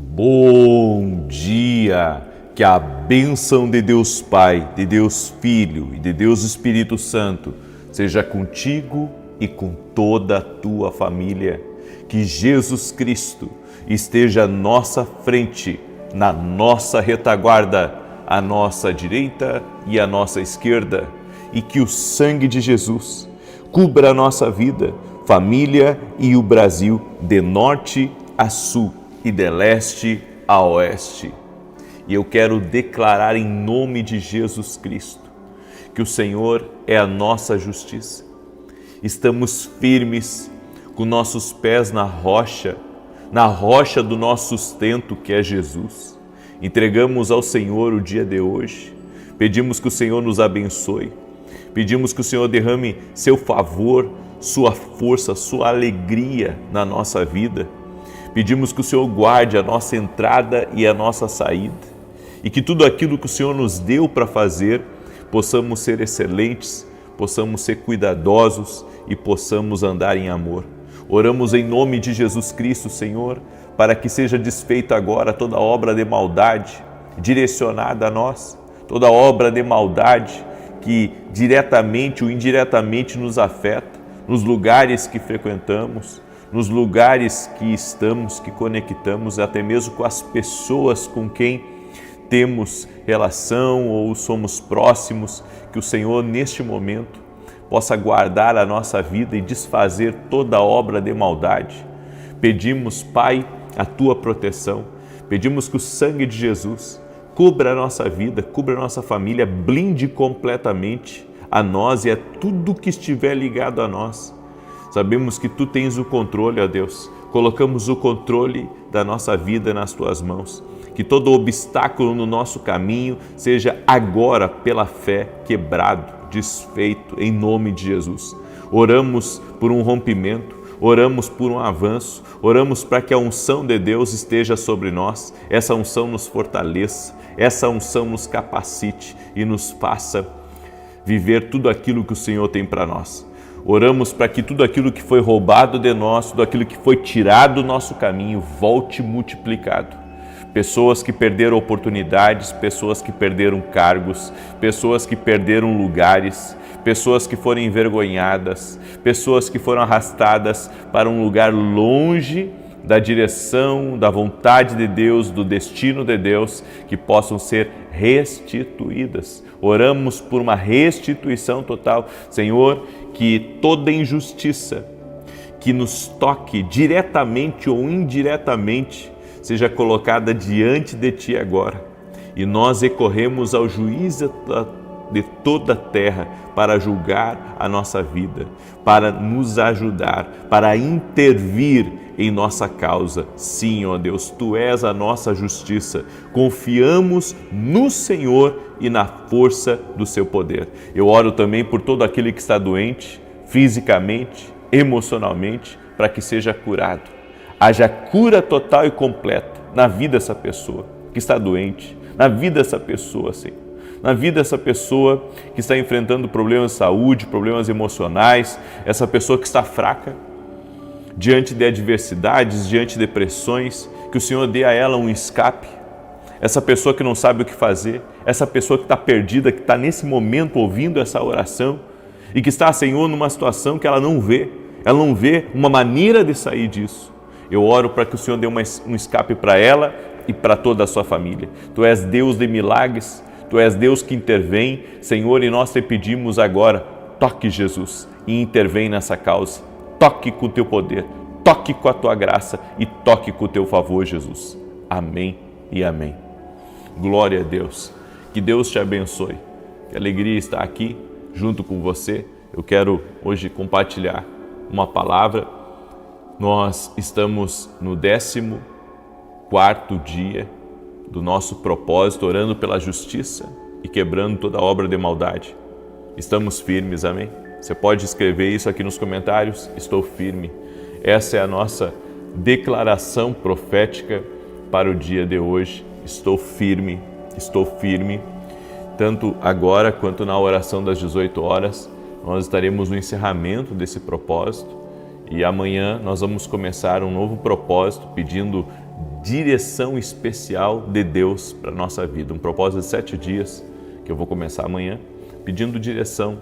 Bom dia! Que a bênção de Deus Pai, de Deus Filho e de Deus Espírito Santo seja contigo e com toda a tua família. Que Jesus Cristo esteja à nossa frente, na nossa retaguarda, à nossa direita e à nossa esquerda, e que o sangue de Jesus cubra a nossa vida, família e o Brasil de norte a sul e de leste a oeste. E eu quero declarar em nome de Jesus Cristo que o Senhor é a nossa justiça. Estamos firmes com nossos pés na rocha do nosso sustento, que é Jesus. Entregamos ao Senhor o dia de hoje, pedimos que o Senhor nos abençoe, pedimos que o Senhor derrame seu favor, sua força, sua alegria na nossa vida. Pedimos que o Senhor guarde a nossa entrada e a nossa saída e que tudo aquilo que o Senhor nos deu para fazer, possamos ser excelentes, possamos ser cuidadosos e possamos andar em amor. Oramos em nome de Jesus Cristo, Senhor, para que seja desfeita agora toda obra de maldade direcionada a nós, toda obra de maldade que diretamente ou indiretamente nos afeta, nos lugares que frequentamos, nos lugares que estamos, que conectamos, até mesmo com as pessoas com quem temos relação ou somos próximos, que o Senhor neste momento possa guardar a nossa vida e desfazer toda obra de maldade. Pedimos, Pai, a Tua proteção, pedimos que o sangue de Jesus cubra a nossa vida, cubra a nossa família, blinde completamente a nós e a tudo que estiver ligado a nós. Sabemos que Tu tens o controle, ó Deus. Colocamos o controle da nossa vida nas Tuas mãos. Que todo obstáculo no nosso caminho seja agora, pela fé, quebrado, desfeito, em nome de Jesus. Oramos por um rompimento, oramos por um avanço, oramos para que a unção de Deus esteja sobre nós, essa unção nos fortaleça, essa unção nos capacite e nos faça viver tudo aquilo que o Senhor tem para nós. Oramos para que tudo aquilo que foi roubado de nós, tudo aquilo que foi tirado do nosso caminho, volte multiplicado. Pessoas que perderam oportunidades, pessoas que perderam cargos, pessoas que perderam lugares, pessoas que foram envergonhadas, pessoas que foram arrastadas para um lugar longe da direção, da vontade de Deus, do destino de Deus, que possam ser restituídas. Oramos por uma restituição total. Senhor, que toda injustiça que nos toque diretamente ou indiretamente seja colocada diante de Ti agora. E nós recorremos ao juiz de toda a terra para julgar a nossa vida, para nos ajudar, para intervir em nossa causa. Sim, ó Deus, Tu és a nossa justiça. Confiamos no Senhor e na força do Seu poder. Eu oro também por todo aquele que está doente, fisicamente, emocionalmente, para que seja curado. Haja cura total e completa na vida dessa pessoa que está doente, na vida dessa pessoa, Senhor. Na vida dessa pessoa que está enfrentando problemas de saúde, problemas emocionais, essa pessoa que está fraca, diante de adversidades, diante de pressões, que o Senhor dê a ela um escape. Essa pessoa que não sabe o que fazer, essa pessoa que está perdida, que está nesse momento ouvindo essa oração e que está, Senhor, numa situação que ela não vê uma maneira de sair disso. Eu oro para que o Senhor dê um escape para ela e para toda a sua família. Tu és Deus de milagres, Tu és Deus que intervém, Senhor, e nós Te pedimos agora, toque Jesus e intervém nessa causa. Toque com o Teu poder, toque com a Tua graça e toque com o Teu favor, Jesus. Amém e amém. Glória a Deus. Que Deus te abençoe. Que alegria estar aqui junto com você. Eu quero hoje compartilhar uma palavra. Nós estamos no 14º dia do nosso propósito, orando pela justiça e quebrando toda obra de maldade. Estamos firmes, amém? Você pode escrever isso aqui nos comentários, estou firme. Essa é a nossa declaração profética para o dia de hoje. Estou firme, tanto agora quanto na oração das 18 horas. Nós estaremos no encerramento desse propósito e amanhã nós vamos começar um novo propósito pedindo direção especial de Deus para a nossa vida. Um propósito de 7 dias, que eu vou começar amanhã, pedindo direção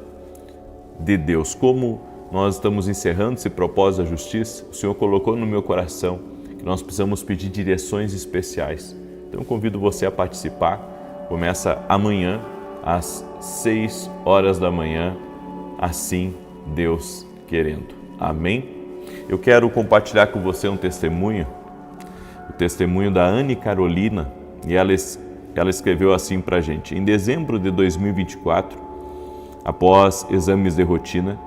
de Deus. Como nós estamos encerrando esse propósito da justiça, o Senhor colocou no meu coração que nós precisamos pedir direções especiais. Então eu convido você a participar. Começa amanhã, às 6 horas da manhã, assim Deus querendo. Amém? Eu quero compartilhar com você um testemunho, o testemunho da Anne Carolina, e ela escreveu assim para a gente: em dezembro de 2024, após exames de rotina,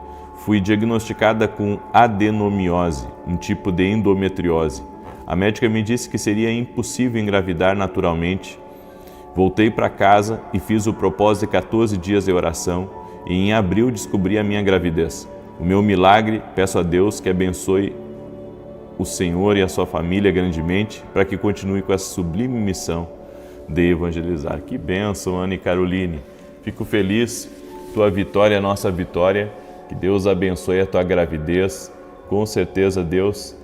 fui diagnosticada com adenomiose, um tipo de endometriose. A médica me disse que seria impossível engravidar naturalmente. Voltei para casa e fiz o propósito de 14 dias de oração e em abril descobri a minha gravidez. O meu milagre, peço a Deus que abençoe o Senhor e a sua família grandemente para que continue com essa sublime missão de evangelizar. Que bênção, Anne Caroline. Fico feliz, tua vitória é nossa vitória. Que Deus abençoe a tua gravidez. Com certeza Deus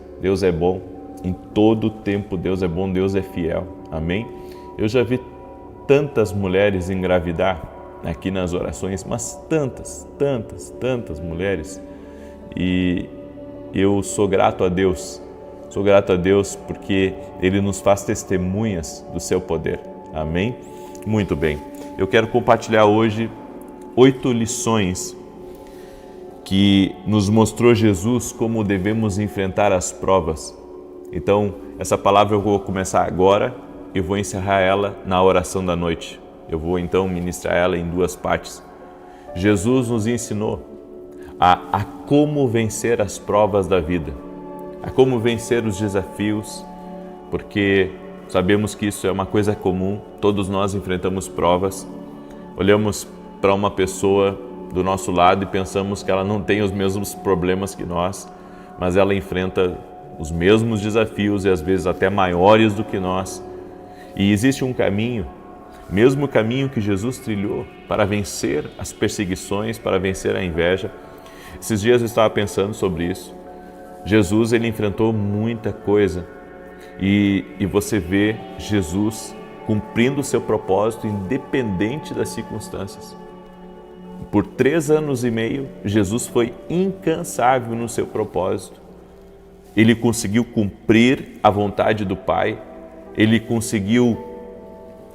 é bom. Em todo tempo Deus é bom, Deus é fiel. Amém? Eu já vi tantas mulheres engravidar aqui nas orações, mas tantas mulheres. E eu sou grato a Deus porque Ele nos faz testemunhas do seu poder. Amém? Muito bem. Eu quero compartilhar hoje 8 lições que nos mostrou Jesus como devemos enfrentar as provas. Então, essa palavra eu vou começar agora e vou encerrar ela na oração da noite. Eu vou então ministrar ela em 2 partes. Jesus nos ensinou a como vencer as provas da vida, a como vencer os desafios, porque sabemos que isso é uma coisa comum, todos nós enfrentamos provas. Olhamos para uma pessoa do nosso lado e pensamos que ela não tem os mesmos problemas que nós, mas ela enfrenta os mesmos desafios e às vezes até maiores do que nós. E existe um caminho, mesmo caminho que Jesus trilhou para vencer as perseguições, para vencer a inveja. Esses dias eu estava pensando sobre isso. Jesus, ele enfrentou muita coisa e você vê Jesus cumprindo o seu propósito independente das circunstâncias. Por 3 anos e meio, Jesus foi incansável no seu propósito. Ele conseguiu cumprir a vontade do Pai, ele conseguiu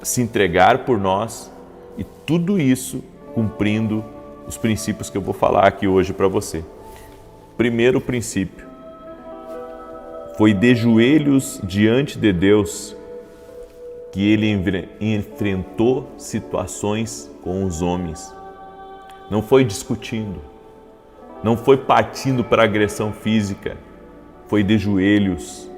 se entregar por nós e tudo isso cumprindo os princípios que eu vou falar aqui hoje para você. Primeiro princípio, foi de joelhos diante de Deus que ele enfrentou situações com os homens. Não foi discutindo, não foi partindo para agressão física, foi de joelhos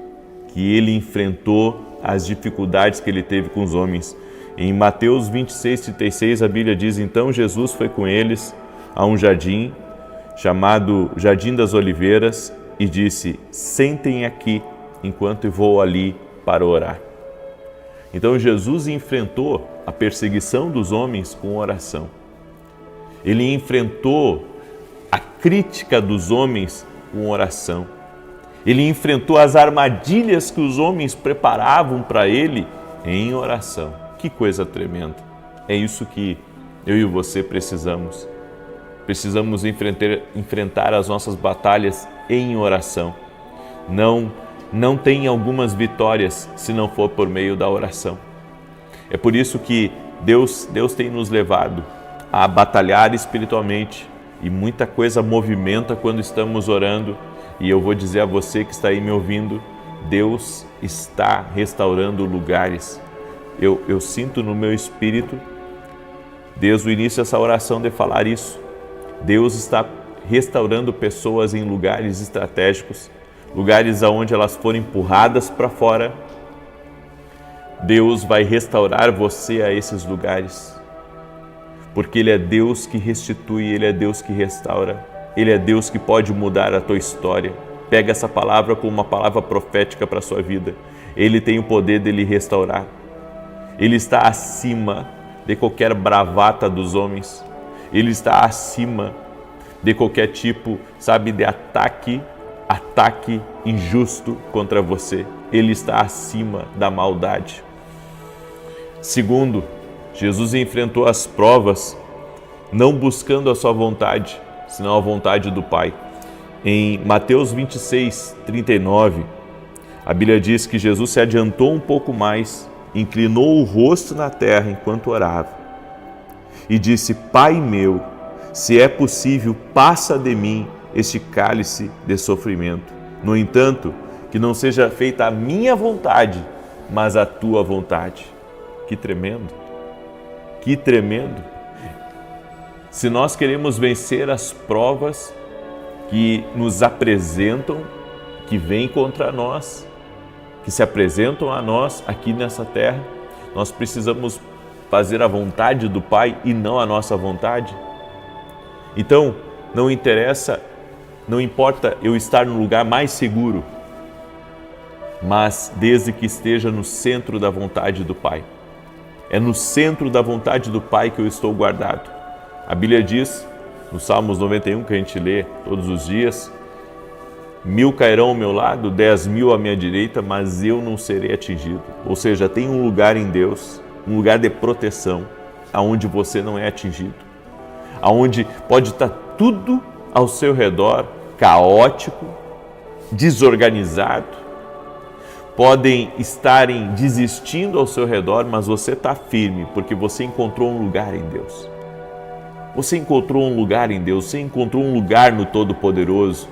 que ele enfrentou as dificuldades que ele teve com os homens. Em Mateus 26:36, a Bíblia diz: então Jesus foi com eles a um jardim, chamado Jardim das Oliveiras, e disse: sentem aqui, enquanto eu vou ali para orar. Então Jesus enfrentou a perseguição dos homens com oração. Ele enfrentou a crítica dos homens com oração. Ele enfrentou as armadilhas que os homens preparavam para ele em oração. Que coisa tremenda! É isso que eu e você precisamos. Precisamos enfrentar as nossas batalhas em oração. Não tem algumas vitórias se não for por meio da oração. É por isso que Deus tem nos levado a batalhar espiritualmente e muita coisa movimenta quando estamos orando. E eu vou dizer a você que está aí me ouvindo, Deus está restaurando lugares. Eu sinto no meu espírito, desde o início dessa oração, de falar isso. Deus está restaurando pessoas em lugares estratégicos, lugares onde elas foram empurradas para fora. Deus vai restaurar você a esses lugares, porque Ele é Deus que restitui, Ele é Deus que restaura, Ele é Deus que pode mudar a tua história. Pega essa palavra como uma palavra profética para a sua vida. Ele tem o poder de lhe restaurar. Ele está acima de qualquer bravata dos homens. Ele está acima de qualquer tipo, de ataque injusto contra você. ele está acima da maldade. Segundo, Jesus enfrentou as provas não buscando a sua vontade, senão a vontade do Pai. Em Mateus 26, 39, a Bíblia diz que Jesus se adiantou um pouco mais, inclinou o rosto na terra enquanto orava e disse: Pai meu, se é possível, passa de mim este cálice de sofrimento. No entanto, que não seja feita a minha vontade, mas a tua vontade. Que tremendo! Que tremendo! Se nós queremos vencer as provas que nos apresentam, que vêm contra nós, que se apresentam a nós aqui nessa terra, nós precisamos fazer a vontade do Pai e não a nossa vontade. Então, não importa eu estar no lugar mais seguro, mas desde que esteja no centro da vontade do Pai. É no centro da vontade do Pai que eu estou guardado. A Bíblia diz, no Salmos 91, que a gente lê todos os dias: 1000 cairão ao meu lado, 10.000 à minha direita, mas eu não serei atingido. Ou seja, tem um lugar em Deus, um lugar de proteção, aonde você não é atingido. Aonde pode estar tudo ao seu redor caótico, desorganizado, podem estarem desistindo ao seu redor, mas você está firme, porque você encontrou um lugar em Deus. Você encontrou um lugar em Deus, você encontrou um lugar no Todo-Poderoso,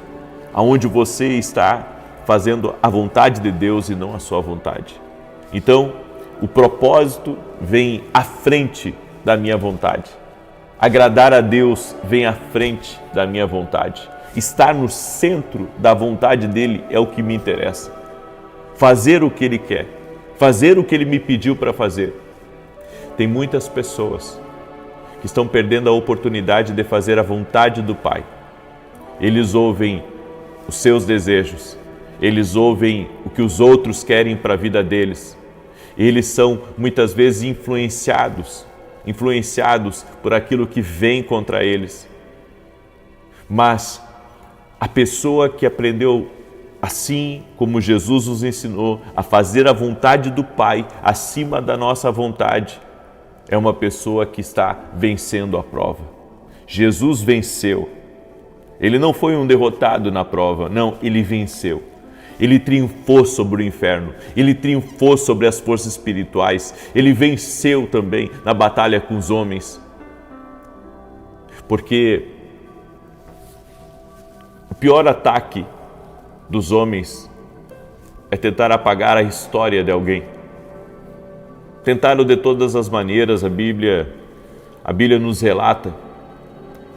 aonde você está fazendo a vontade de Deus e não a sua vontade. Então, o propósito vem à frente da minha vontade. Agradar a Deus vem à frente da minha vontade. Estar no centro da vontade dele é o que me interessa. Fazer o que ele quer, fazer o que ele me pediu para fazer. Tem muitas pessoas que estão perdendo a oportunidade de fazer a vontade do Pai. Eles ouvem os seus desejos, eles ouvem o que os outros querem para a vida deles. Eles são muitas vezes influenciados por aquilo que vem contra eles. Mas a pessoa que aprendeu, assim como Jesus nos ensinou, a fazer a vontade do Pai acima da nossa vontade, é uma pessoa que está vencendo a prova. Jesus venceu. Ele não foi um derrotado na prova, não, ele venceu. Ele triunfou sobre o inferno, ele triunfou sobre as forças espirituais, ele venceu também na batalha com os homens. Porque o pior ataque dos homens é tentar apagar a história de alguém. Tentaram de todas as maneiras. A Bíblia nos relata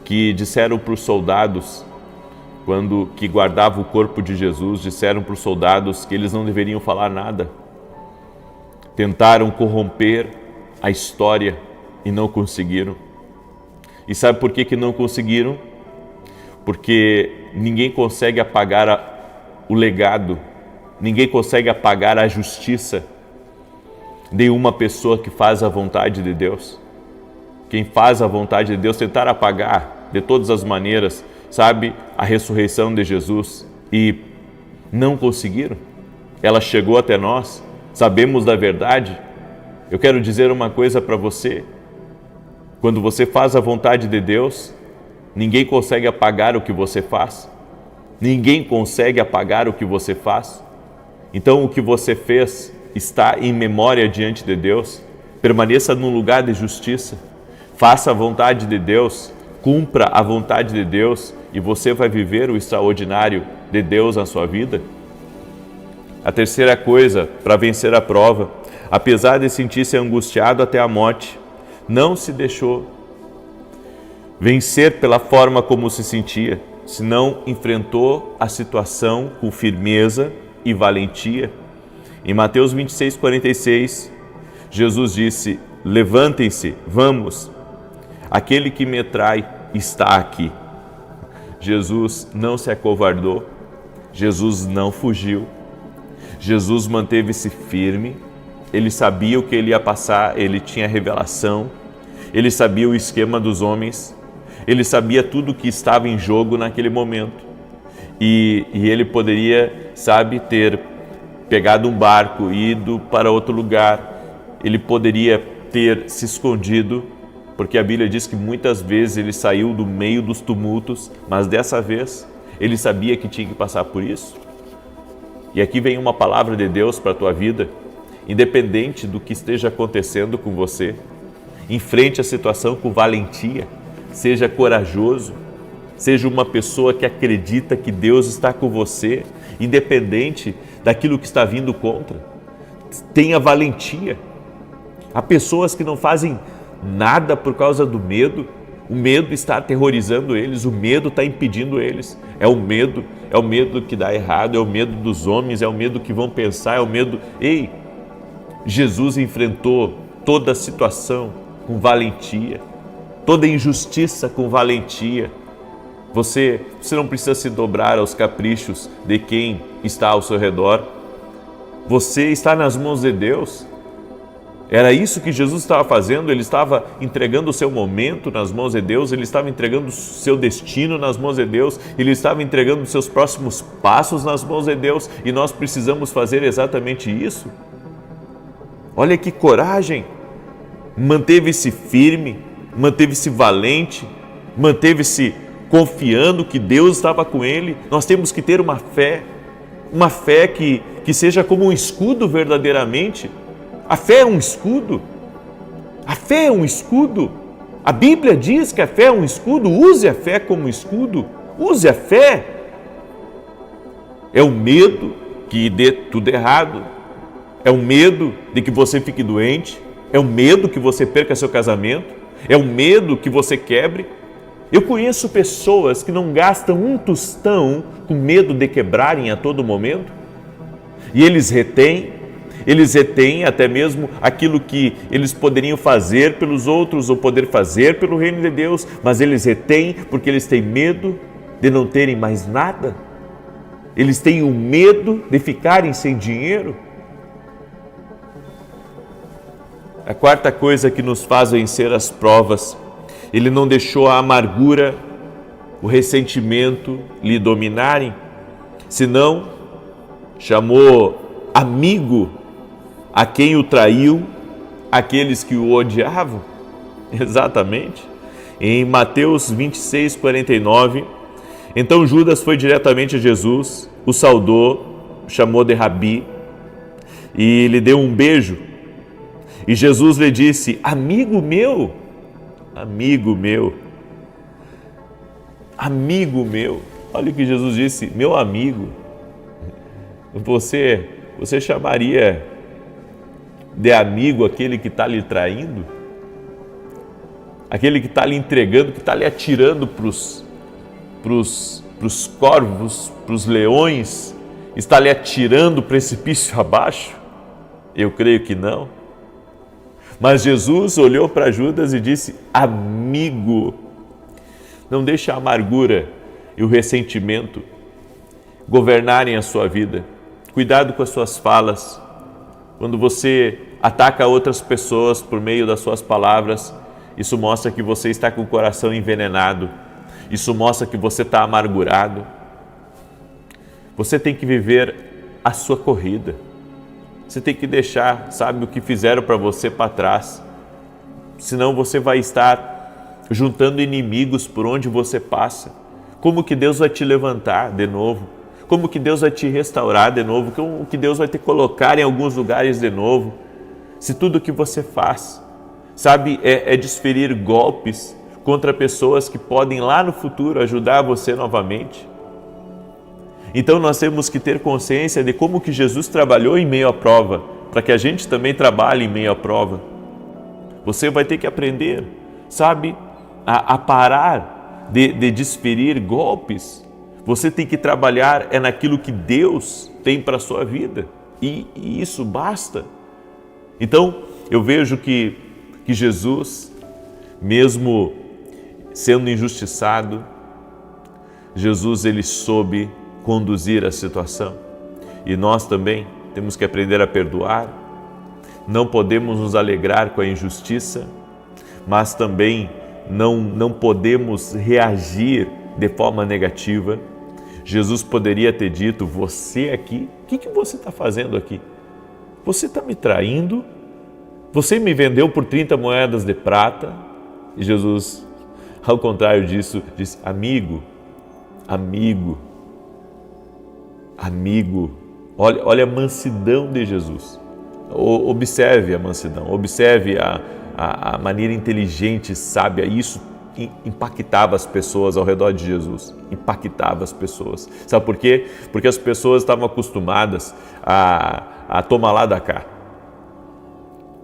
que disseram para os soldados, que guardavam o corpo de Jesus, disseram para os soldados que eles não deveriam falar nada. Tentaram corromper a história e não conseguiram. E sabe por que não conseguiram? Porque ninguém consegue apagar o legado, ninguém consegue apagar a justiça de uma pessoa que faz a vontade de Deus. Quem faz a vontade de Deus, tentar apagar de todas as maneiras, sabe, a ressurreição de Jesus, e não conseguiram. Ela chegou até nós, sabemos da verdade. Eu quero dizer uma coisa para você: quando você faz a vontade de Deus, ninguém consegue apagar o que você faz. Ninguém consegue apagar o que você faz. Então, o que você fez está em memória diante de Deus. Permaneça num lugar de justiça. Faça a vontade de Deus. Cumpra a vontade de Deus e você vai viver o extraordinário de Deus na sua vida. A terceira coisa, para vencer a prova: apesar de sentir-se angustiado até a morte, não se deixou vencer pela forma como se sentia, senão enfrentou a situação com firmeza e valentia. Em Mateus 26, 46, Jesus disse: levantem-se, vamos, aquele que me trai está aqui. Jesus não se acovardou, Jesus não fugiu, Jesus manteve-se firme. Ele sabia o que ele ia passar, ele tinha revelação, ele sabia o esquema dos homens, ele sabia tudo que estava em jogo naquele momento. E ele poderia, ter pegado um barco e ido para outro lugar. Ele poderia ter se escondido, porque a Bíblia diz que muitas vezes ele saiu do meio dos tumultos, mas dessa vez ele sabia que tinha que passar por isso. E aqui vem uma palavra de Deus para a tua vida. Independente do que esteja acontecendo com você, enfrente a situação com valentia, seja corajoso, seja uma pessoa que acredita que Deus está com você, independente daquilo que está vindo contra. Tenha valentia. Há pessoas que não fazem nada por causa do medo. O medo está aterrorizando eles, o medo está impedindo eles. É o medo que dá errado, é o medo dos homens, é o medo que vão pensar, é o medo... Ei, Jesus enfrentou toda a situação com valentia, toda injustiça com valentia. Você não precisa se dobrar aos caprichos de quem está ao seu redor. Você está nas mãos de Deus. Era isso que Jesus estava fazendo, ele estava entregando o seu momento nas mãos de Deus, ele estava entregando o seu destino nas mãos de Deus, ele estava entregando os seus próximos passos nas mãos de Deus, e nós precisamos fazer exatamente isso. Olha que coragem! Manteve-se firme, manteve-se valente, manteve-se confiando que Deus estava com ele. Nós temos que ter uma fé que seja como um escudo verdadeiramente. A fé é um escudo. A fé é um escudo. A Bíblia diz que a fé é um escudo. Use a fé como escudo. Use a fé. É o medo que dê tudo errado. É o medo de que você fique doente. É o medo que você perca seu casamento. É o medo que você quebre. Eu conheço pessoas que não gastam um tostão com medo de quebrarem a todo momento. E eles retêm até mesmo aquilo que eles poderiam fazer pelos outros ou poder fazer pelo reino de Deus, mas eles retêm porque eles têm medo de não terem mais nada. Eles têm o medo de ficarem sem dinheiro. A quarta coisa que nos faz vencer as provas, ele não deixou a amargura, o ressentimento lhe dominarem, senão chamou amigo a quem o traiu, aqueles que o odiavam. Exatamente. Em Mateus 26, 49, então Judas foi diretamente a Jesus, o saudou, chamou de Rabi e lhe deu um beijo. E Jesus lhe disse: amigo meu, amigo meu, amigo meu. Olha o que Jesus disse: meu amigo. Você chamaria de amigo aquele que está lhe traindo? Aquele que está lhe entregando, que está lhe atirando para os corvos, para os leões, está lhe atirando o precipício abaixo? Eu creio que não. Mas Jesus olhou para Judas e disse: amigo. Não deixe a amargura e o ressentimento governarem a sua vida. Cuidado com as suas falas. Quando você ataca outras pessoas por meio das suas palavras, isso mostra que você está com o coração envenenado. Isso mostra que você está amargurado. Você tem que viver a sua corrida. Você tem que deixar, sabe, o que fizeram para você para trás. Senão você vai estar juntando inimigos por onde você passa. Como que Deus vai te levantar de novo? Como que Deus vai te restaurar de novo? Como que Deus vai te colocar em alguns lugares de novo? Se tudo que você faz, sabe, é desferir golpes contra pessoas que podem lá no futuro ajudar você novamente. Então nós temos que ter consciência de como que Jesus trabalhou em meio à prova, para que a gente também trabalhe em meio à prova. Você vai ter que aprender, sabe, a parar de desferir golpes. Você tem que trabalhar naquilo que Deus tem para a sua vida, e isso basta. Então eu vejo que Jesus, mesmo sendo injustiçado, Jesus ele soube conduzir a situação. E nós também temos que aprender a perdoar. Não podemos nos alegrar com a injustiça, mas também não podemos reagir de forma negativa. Jesus poderia ter dito: você aqui O que você está fazendo aqui? Você está me traindo? Você me vendeu por 30 moedas de prata? E Jesus, ao contrário disso, diz: amigo, amigo, amigo. Olha a mansidão de Jesus. Observe a mansidão, observe a maneira inteligente, sábia. Isso impactava as pessoas ao redor de Jesus, impactava as pessoas. Sabe por quê? Porque as pessoas estavam acostumadas a tomar lá da cá.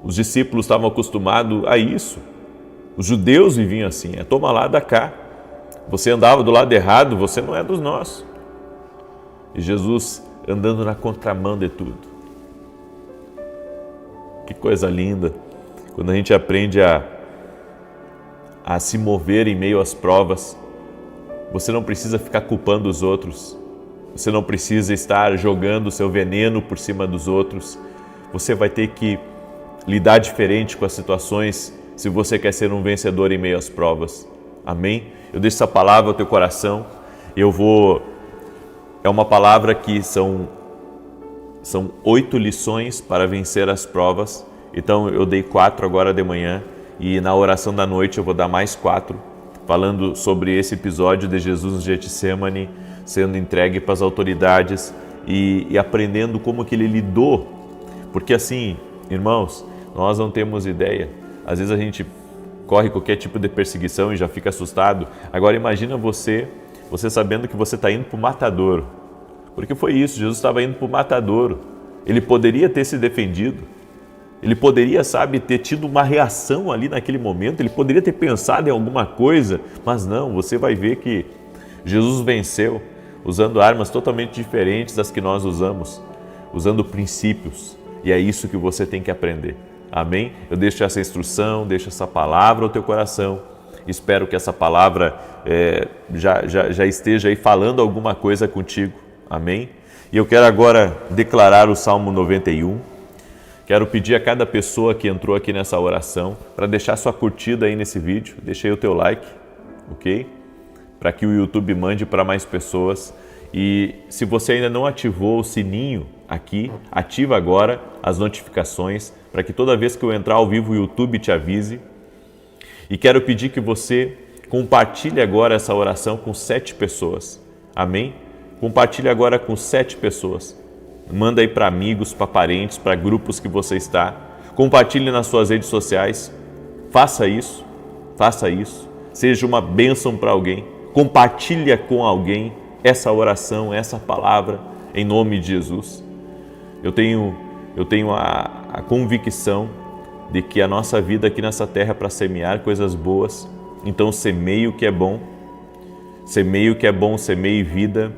Os discípulos estavam acostumados a isso. Os judeus viviam assim, toma lá da cá. Você andava do lado errado, você não é dos nossos. E Jesus andando na contramão de tudo. Que coisa linda, quando a gente aprende a se mover em meio às provas. Você não precisa ficar culpando os outros, você não precisa estar jogando o seu veneno por cima dos outros. Você vai ter que lidar diferente com as situações se você quer ser um vencedor em meio às provas. Amém? Eu deixo essa palavra ao teu coração. É uma palavra que são 8 lições para vencer as provas. Então eu dei 4 agora de manhã e na oração da noite eu vou dar mais 4, falando sobre esse episódio de Jesus no Getsemane, sendo entregue para as autoridades e aprendendo como que ele lidou. Porque assim, irmãos, nós não temos ideia. Às vezes a gente corre qualquer tipo de perseguição e já fica assustado. Agora imagina você sabendo que você está indo para o matadouro. Porque foi isso, Jesus estava indo para o matadouro. Ele poderia ter se defendido. Ele poderia, ter tido uma reação ali naquele momento. Ele poderia ter pensado em alguma coisa. Mas não, você vai ver que Jesus venceu usando armas totalmente diferentes das que nós usamos. Usando princípios. E é isso que você tem que aprender. Amém? Eu deixo essa instrução, deixo essa palavra ao teu coração. Espero que essa palavra já esteja aí falando alguma coisa contigo. Amém? E eu quero agora declarar o Salmo 91. Quero pedir a cada pessoa que entrou aqui nessa oração para deixar sua curtida aí nesse vídeo. Deixa aí o teu like, ok? Para que o YouTube mande para mais pessoas. E se você ainda não ativou o sininho aqui, ativa agora as notificações para que toda vez que eu entrar ao vivo o YouTube te avise. E quero pedir que você compartilhe agora essa oração com 7 pessoas. Amém? Compartilhe agora com 7 pessoas. Manda aí para amigos, para parentes, para grupos que você está. Compartilhe nas suas redes sociais. Faça isso. Faça isso. Seja uma bênção para alguém. Compartilha com alguém essa oração, essa palavra, em nome de Jesus. Eu tenho a convicção de que a nossa vida aqui nessa terra é para semear coisas boas. Então semeie o que é bom. Semeie o que é bom, semeie vida.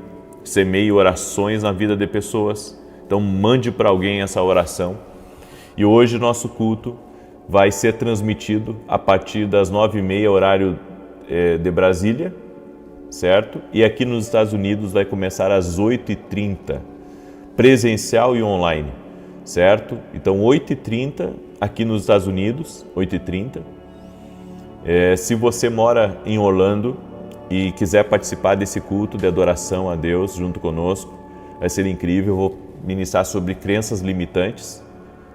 Semeie orações na vida de pessoas. Então mande para alguém essa oração. E hoje nosso culto vai ser transmitido a partir das 9h30, horário de Brasília, certo? E aqui nos Estados Unidos vai começar às 8h30, presencial e online, certo? Então 8h30 aqui nos Estados Unidos, 8h30. Se você mora em Orlando e quiser participar desse culto de adoração a Deus junto conosco, vai ser incrível. Eu vou ministrar sobre crenças limitantes.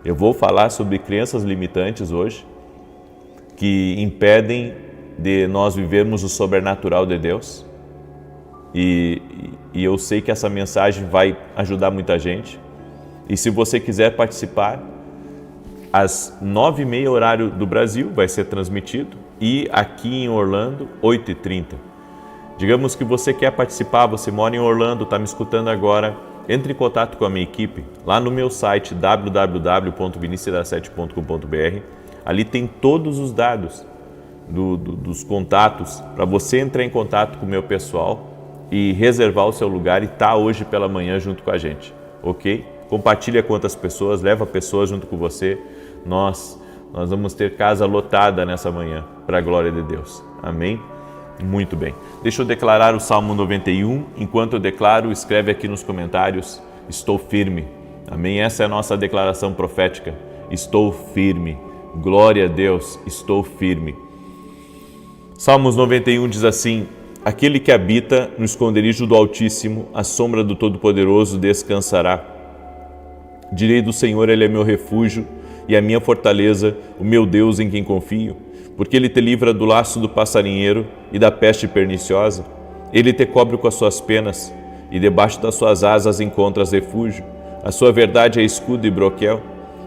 Eu vou falar sobre crenças limitantes hoje, que impedem de nós vivermos o sobrenatural de Deus. E eu sei que essa mensagem vai ajudar muita gente. E se você quiser participar, às 9h30, horário do Brasil, vai ser transmitido. E aqui em Orlando, 8h30. Digamos que você quer participar, você mora em Orlando, está me escutando agora, entre em contato com a minha equipe, lá no meu site www.vinicius7.com.br. Ali tem todos os dados dos contatos para você entrar em contato com o meu pessoal e reservar o seu lugar e estar hoje pela manhã junto com a gente, ok? Compartilha com outras pessoas, leva pessoas junto com você. Nós vamos ter casa lotada nessa manhã, para a glória de Deus. Amém? Muito bem. Deixa eu declarar o Salmo 91. Enquanto eu declaro, escreve aqui nos comentários: estou firme. Amém? Essa é a nossa declaração profética. Estou firme. Glória a Deus, estou firme. Salmos 91 diz assim: aquele que habita no esconderijo do Altíssimo, a sombra do Todo-Poderoso descansará. Direi do Senhor, Ele é meu refúgio e a minha fortaleza, o meu Deus em quem confio. Porque Ele te livra do laço do passarinheiro e da peste perniciosa. Ele te cobre com as suas penas e debaixo das suas asas encontras refúgio. A sua verdade é escudo e broquel.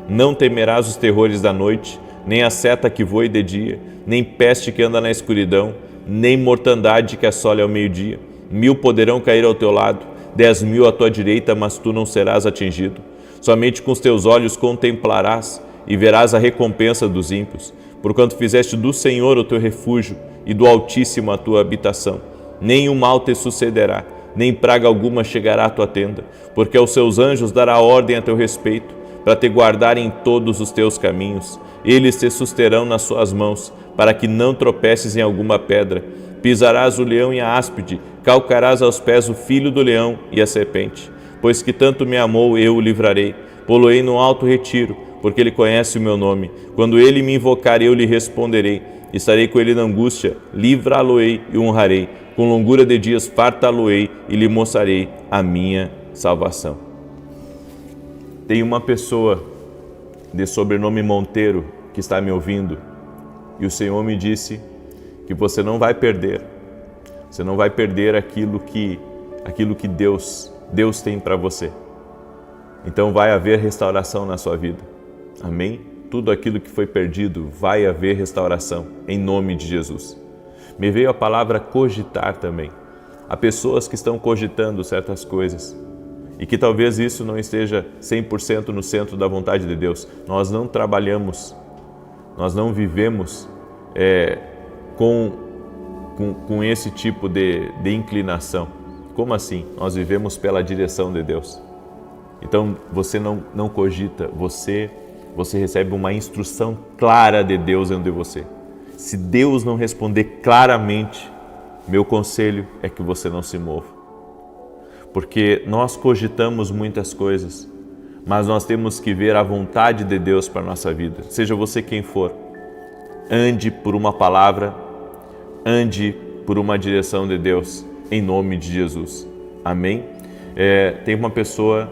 Não temerás os terrores da noite, nem a seta que voe de dia, nem peste que anda na escuridão, nem mortandade que assole ao meio-dia. 1000 poderão cair ao teu lado, 10.000 à tua direita, mas tu não serás atingido. Somente com os teus olhos contemplarás e verás a recompensa dos ímpios, porquanto fizeste do Senhor o teu refúgio e do Altíssimo a tua habitação. Nenhum mal te sucederá, nem praga alguma chegará à tua tenda, porque aos seus anjos dará ordem a teu respeito, para te guardarem em todos os teus caminhos. Eles te susterão nas suas mãos, para que não tropeces em alguma pedra. Pisarás o leão e a áspide, calcarás aos pés o filho do leão e a serpente. Pois que tanto me amou, eu o livrarei. Pô-lo-ei no alto retiro, porque ele conhece o meu nome. Quando ele me invocar, eu lhe responderei. Estarei com ele na angústia, livrá-lo-ei e honrarei. Com longura de dias fartá-lo-ei e lhe mostrarei a minha salvação. Tem uma pessoa de sobrenome Monteiro que está me ouvindo e o Senhor me disse que você não vai perder. Você não vai perder aquilo que Deus tem para você. Então vai haver restauração na sua vida. Amém? Tudo aquilo que foi perdido, vai haver restauração, em nome de Jesus. Me veio a palavra cogitar também. Há pessoas que estão cogitando certas coisas e que talvez isso não esteja 100% no centro da vontade de Deus. Nós não trabalhamos, nós não vivemos com esse tipo de inclinação. Como assim? Nós vivemos pela direção de Deus. Então você não cogita, você recebe uma instrução clara de Deus dentro de você. Se Deus não responder claramente, meu conselho é que você não se mova. Porque nós cogitamos muitas coisas, mas nós temos que ver a vontade de Deus para a nossa vida. Seja você quem for, ande por uma palavra, ande por uma direção de Deus, em nome de Jesus. Amém? Tem uma pessoa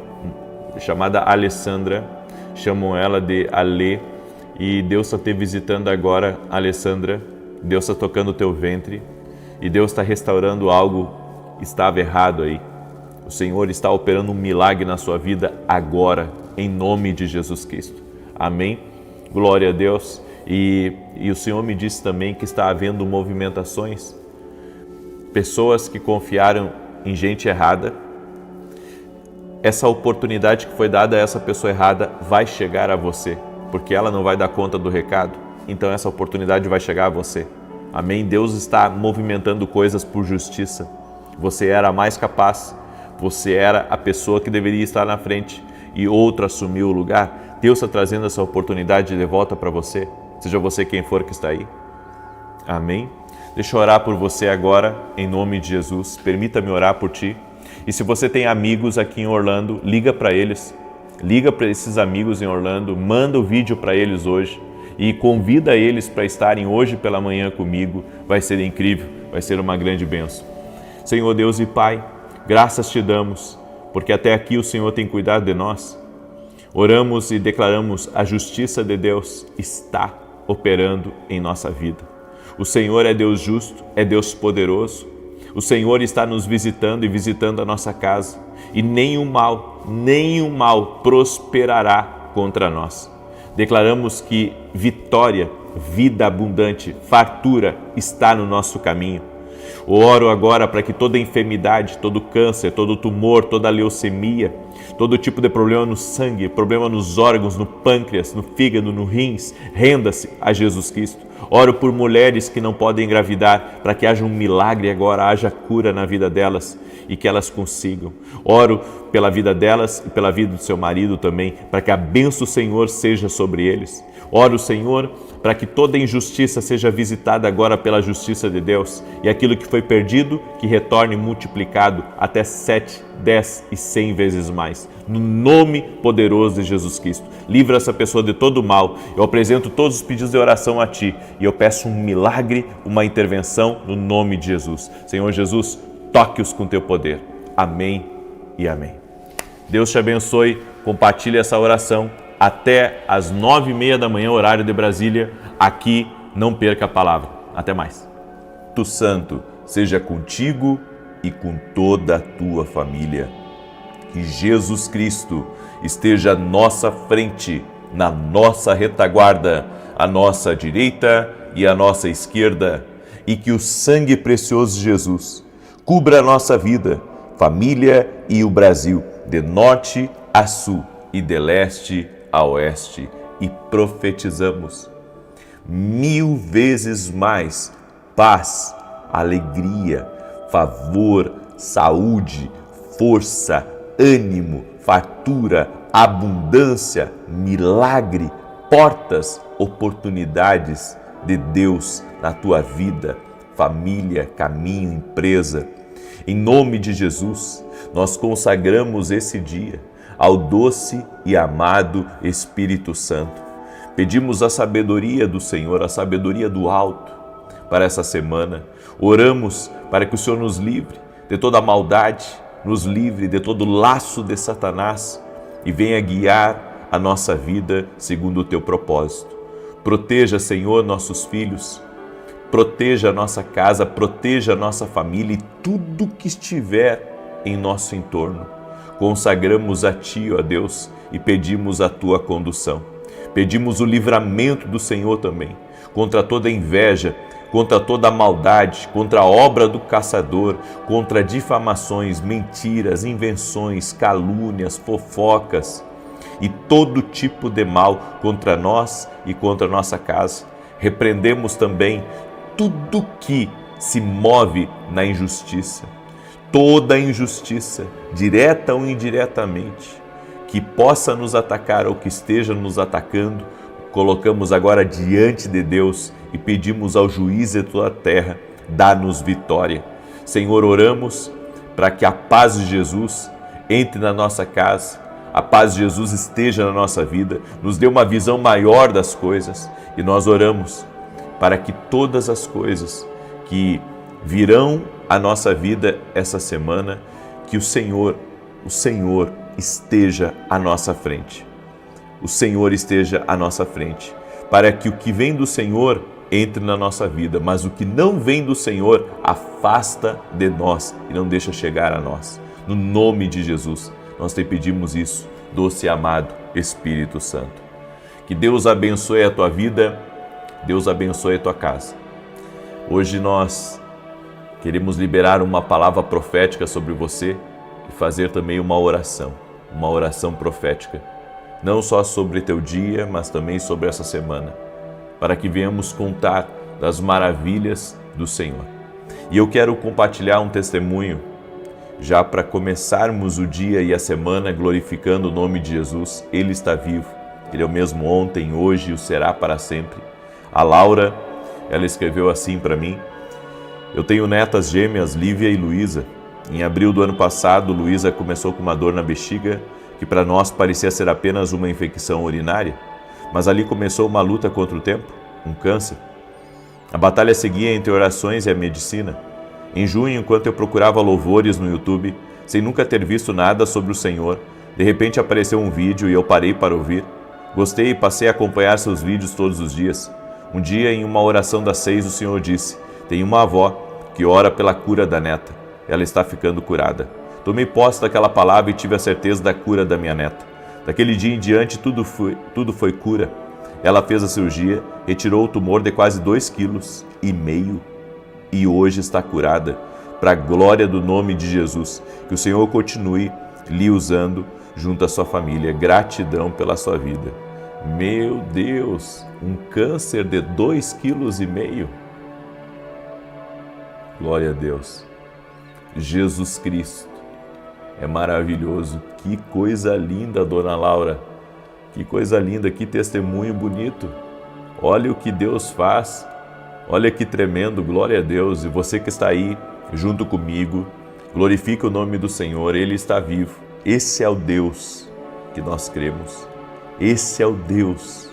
chamada Alessandra, chamam ela de Alê, e Deus está te visitando agora, Alessandra. Deus está tocando o teu ventre e Deus está restaurando algo que estava errado aí. O Senhor está operando um milagre na sua vida agora, em nome de Jesus Cristo. Amém? Glória a Deus. E o Senhor me disse também que está havendo movimentações, pessoas que confiaram em gente errada. Essa oportunidade que foi dada a essa pessoa errada vai chegar a você, porque ela não vai dar conta do recado, então essa oportunidade vai chegar a você. Amém? Deus está movimentando coisas por justiça. Você era a mais capaz, você era a pessoa que deveria estar na frente e outra assumiu o lugar. Deus está trazendo essa oportunidade de volta para você, seja você quem for que está aí. Amém? Deixa eu orar por você agora, em nome de Jesus. Permita-me orar por ti. E se você tem amigos aqui em Orlando, liga para eles. Liga para esses amigos em Orlando, manda o vídeo para eles hoje e convida eles para estarem hoje pela manhã comigo. Vai ser incrível, vai ser uma grande bênção. Senhor Deus e Pai, graças te damos, porque até aqui o Senhor tem cuidado de nós. Oramos e declaramos: a justiça de Deus está operando em nossa vida. O Senhor é Deus justo, é Deus poderoso. O Senhor está nos visitando e visitando a nossa casa. E nenhum mal prosperará contra nós. Declaramos que vitória, vida abundante, fartura está no nosso caminho. Oro agora para que toda enfermidade, todo câncer, todo tumor, toda leucemia, todo tipo de problema no sangue, problema nos órgãos, no pâncreas, no fígado, no rins, renda-se a Jesus Cristo. Oro por mulheres que não podem engravidar, para que haja um milagre agora, haja cura na vida delas e que elas consigam. Oro pela vida delas e pela vida do seu marido também, para que a bênção do Senhor seja sobre eles. Oro, Senhor, para que toda injustiça seja visitada agora pela justiça de Deus e aquilo que foi perdido, que retorne multiplicado até 7, 10 e 100 vezes mais. No nome poderoso de Jesus Cristo. Livra essa pessoa de todo mal. Eu apresento todos os pedidos de oração a Ti e eu peço um milagre, uma intervenção no nome de Jesus. Senhor Jesus, toque-os com Teu poder. Amém e amém. Deus te abençoe. compartilhe essa oração até às 9h30 da manhã, horário de Brasília. Aqui, não perca a palavra. Até mais. Espírito Santo seja contigo e com toda a tua família. Que Jesus Cristo esteja à nossa frente, na nossa retaguarda, à nossa direita e à nossa esquerda, e que o sangue precioso de Jesus cubra a nossa vida, família e o Brasil, de norte a sul e de leste a oeste. E profetizamos 1000 vezes mais paz, alegria, favor, saúde, força, ânimo, fartura, abundância, milagre, portas, oportunidades de Deus na tua vida, família, caminho, empresa. Em nome de Jesus, nós consagramos esse dia ao doce e amado Espírito Santo. Pedimos a sabedoria do Senhor, a sabedoria do alto para essa semana. Oramos para que o Senhor nos livre de toda maldade, nos livre de todo laço de Satanás e venha guiar a nossa vida segundo o teu propósito. Proteja, Senhor, nossos filhos, proteja a nossa casa, proteja a nossa família e tudo que estiver em nosso entorno. Consagramos a Ti, ó Deus, e pedimos a Tua condução. Pedimos o livramento do Senhor também, contra toda inveja, contra toda maldade, contra a obra do caçador, contra difamações, mentiras, invenções, calúnias, fofocas e todo tipo de mal contra nós e contra a nossa casa. Repreendemos também tudo que se move na injustiça, toda injustiça, direta ou indiretamente, que possa nos atacar ou que esteja nos atacando, colocamos agora diante de Deus e pedimos ao juiz de toda a terra, dá-nos vitória. Senhor, oramos para que a paz de Jesus entre na nossa casa, a paz de Jesus esteja na nossa vida, nos dê uma visão maior das coisas e nós oramos para que todas as coisas que virão à nossa vida essa semana, que o Senhor esteja à nossa frente. O Senhor esteja à nossa frente, para que o que vem do Senhor entre na nossa vida, mas o que não vem do Senhor afasta de nós e não deixa chegar a nós. No nome de Jesus, nós te pedimos isso, doce e amado Espírito Santo. Que Deus abençoe a tua vida, Deus abençoe a tua casa. Hoje nós queremos liberar uma palavra profética sobre você e fazer também uma oração profética. Não só sobre teu dia, mas também sobre essa semana, para que venhamos contar das maravilhas do Senhor. E eu quero compartilhar um testemunho, já para começarmos o dia e a semana glorificando o nome de Jesus. Ele está vivo, Ele é o mesmo ontem, hoje e o será para sempre. A Laura, ela escreveu assim para mim: eu tenho netas gêmeas, Lívia e Luísa. Em abril do ano passado, Luísa começou com uma dor na bexiga, que para nós parecia ser apenas uma infecção urinária, mas ali começou uma luta contra o tempo, um câncer. A batalha seguia entre orações e a medicina. Em junho, enquanto eu procurava louvores no YouTube, sem nunca ter visto nada sobre o Senhor, de repente apareceu um vídeo e eu parei para ouvir. Gostei e passei a acompanhar seus vídeos todos os dias. Um dia, em uma oração das 6, o Senhor disse: tem uma avó que ora pela cura da neta. Ela está ficando curada. Tomei posse daquela palavra e tive a certeza da cura da minha neta. Daquele dia em diante, tudo foi cura. Ela fez a cirurgia, retirou o tumor de quase 2,5 kg e hoje está curada. Para a glória do nome de Jesus, que o Senhor continue lhe usando junto à sua família. Gratidão pela sua vida. Meu Deus, um câncer de 2,5 kg. Glória a Deus. Jesus Cristo é maravilhoso. Que coisa linda, dona Laura. Que coisa linda, que testemunho bonito. Olha o que Deus faz. Olha que tremendo, glória a Deus. E você que está aí junto comigo, glorifique o nome do Senhor. Ele está vivo. Esse é o Deus que nós cremos. Esse é o Deus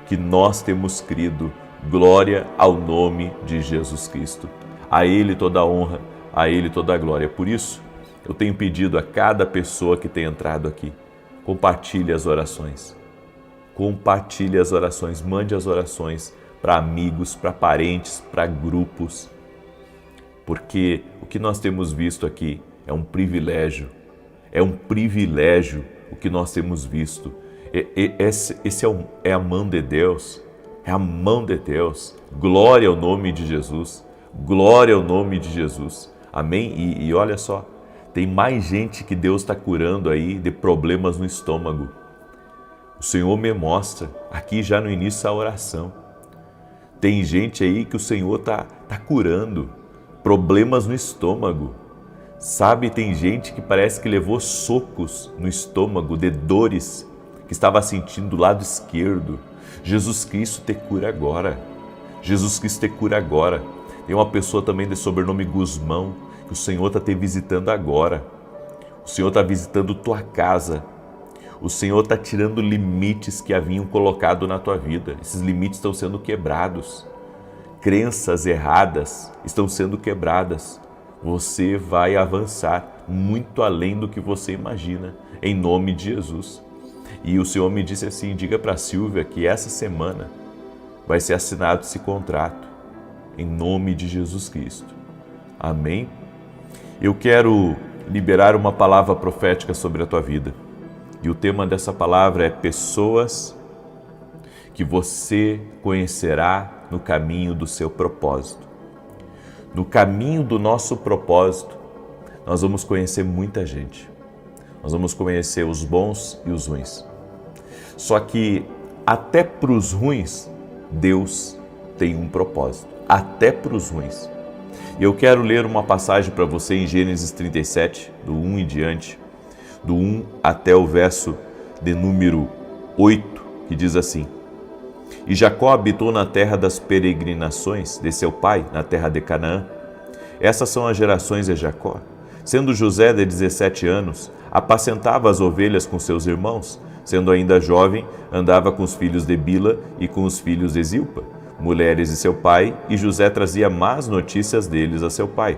que nós temos crido. Glória ao nome de Jesus Cristo. A Ele toda a honra, a Ele toda a glória. Por isso, eu tenho pedido a cada pessoa que tem entrado aqui, compartilhe as orações. Compartilhe as orações, mande as orações para amigos, para parentes, para grupos. Porque o que nós temos visto aqui é um privilégio. É um privilégio o que nós temos visto. Esse é a mão de Deus. É a mão de Deus. Glória ao nome de Jesus. Glória ao nome de Jesus. Amém? E olha só, tem mais gente que Deus está curando aí de problemas no estômago. O Senhor me mostra aqui já no início da oração. Tem gente aí que o Senhor tá curando problemas no estômago. Sabe, tem gente que parece que levou socos no estômago de dores que estava sentindo do lado esquerdo. Jesus Cristo te cura agora. Jesus Cristo te cura agora. Tem uma pessoa também de sobrenome Guzmão que o Senhor está te visitando agora. O Senhor está visitando tua casa. O Senhor está tirando limites que haviam colocado na tua vida. Esses limites estão sendo quebrados. Crenças erradas estão sendo quebradas. Você vai avançar muito além do que você imagina, em nome de Jesus. E o Senhor me disse assim, diga para a Silvia que essa semana vai ser assinado esse contrato, em nome de Jesus Cristo. Amém? Eu quero liberar uma palavra profética sobre a tua vida. E o tema dessa palavra é pessoas que você conhecerá no caminho do seu propósito. No caminho do nosso propósito, nós vamos conhecer muita gente. Nós vamos conhecer os bons e os ruins. Só que até para os ruins, Deus tem um propósito. Até para os ruins. E eu quero ler uma passagem para você em Gênesis 37, do 1 em diante, do 1 até o verso de número 8, que diz assim: E Jacó habitou na terra das peregrinações de seu pai, na terra de Canaã. Essas são as gerações de Jacó. Sendo José de 17 anos, apacentava as ovelhas com seus irmãos. Sendo ainda jovem, andava com os filhos de Bila e com os filhos de Zilpa, mulheres de seu pai, e José trazia más notícias deles a seu pai.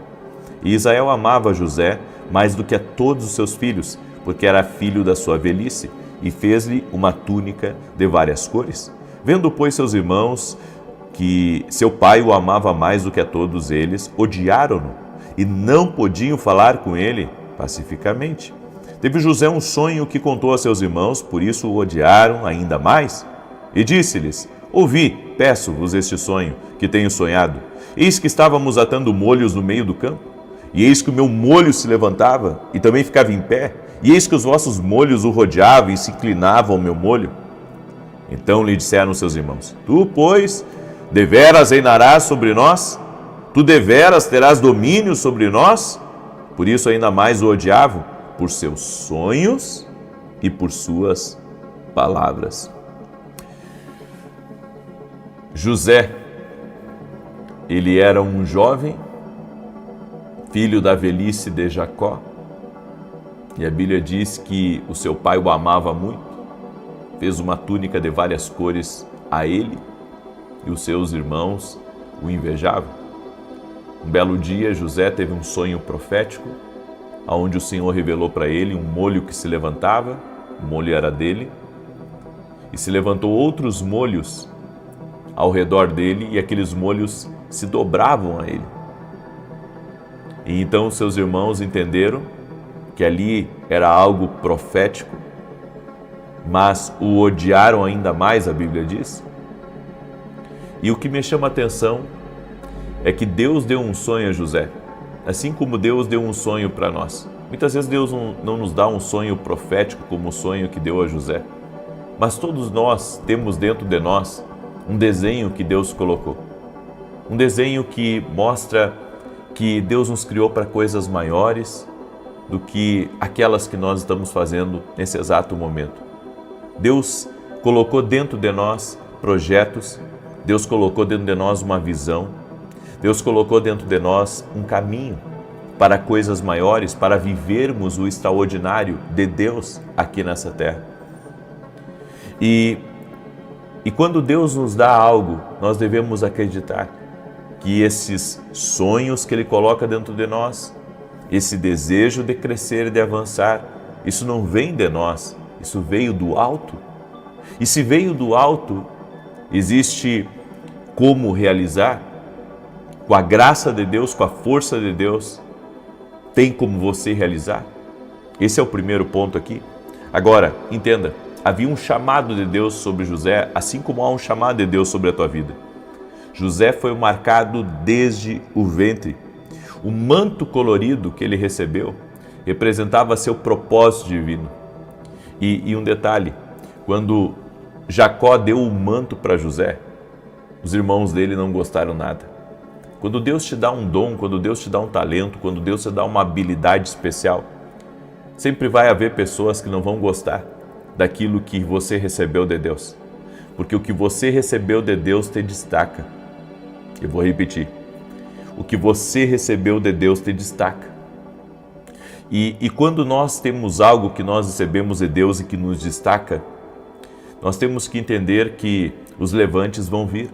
E Israel amava José mais do que a todos os seus filhos, porque era filho da sua velhice, e fez-lhe uma túnica de várias cores. Vendo, pois, seus irmãos que seu pai o amava mais do que a todos eles, odiaram-no e não podiam falar com ele pacificamente. Teve José um sonho que contou a seus irmãos, por isso o odiaram ainda mais. E disse-lhes: Ouvi, peço-vos este sonho que tenho sonhado. Eis que estávamos atando molhos no meio do campo, e eis que o meu molho se levantava e também ficava em pé, e eis que os vossos molhos o rodeavam e se inclinavam ao meu molho. Então lhe disseram seus irmãos: Tu, pois, deveras reinarás sobre nós? Tu deveras terás domínio sobre nós? Por isso ainda mais o odiavam, por seus sonhos e por suas palavras. José, ele era um jovem, filho da velhice de Jacó, e a Bíblia diz que o seu pai o amava muito, fez uma túnica de várias cores a ele, e os seus irmãos o invejavam. Um belo dia, José teve um sonho profético, onde o Senhor revelou para ele um molho que se levantava, o molho era dele, e se levantou outros molhos ao redor dele, e aqueles molhos se dobravam a ele. E então seus irmãos entenderam que ali era algo profético, mas o odiaram ainda mais, a Bíblia diz. E o que me chama a atenção é que Deus deu um sonho a José, assim como Deus deu um sonho para nós. Muitas vezes Deus não nos dá um sonho profético como o sonho que deu a José, mas todos nós temos dentro de nós um desenho que Deus colocou. Um desenho que mostra que Deus nos criou para coisas maiores do que aquelas que nós estamos fazendo nesse exato momento. Deus colocou dentro de nós projetos, Deus colocou dentro de nós uma visão, Deus colocou dentro de nós um caminho para coisas maiores, para vivermos o extraordinário de Deus aqui nessa terra. E quando Deus nos dá algo, nós devemos acreditar que esses sonhos que Ele coloca dentro de nós, esse desejo de crescer e de avançar, isso não vem de nós, Isso veio do alto? E se veio do alto, existe como realizar? Com a graça de Deus, com a força de Deus, tem como você realizar? Esse é o primeiro ponto aqui. Agora, entenda, havia um chamado de Deus sobre José, assim como há um chamado de Deus sobre a tua vida. José foi marcado desde o ventre. O manto colorido que ele recebeu representava seu propósito divino. E um detalhe, quando Jacó deu o manto para José, os irmãos dele não gostaram nada. Quando Deus te dá um dom, quando Deus te dá um talento, quando Deus te dá uma habilidade especial, sempre vai haver pessoas que não vão gostar daquilo que você recebeu de Deus. Porque o que você recebeu de Deus te destaca. Eu vou repetir. O que você recebeu de Deus te destaca. E quando nós temos algo que nós recebemos de Deus e que nos destaca, nós temos que entender que os levantes vão vir.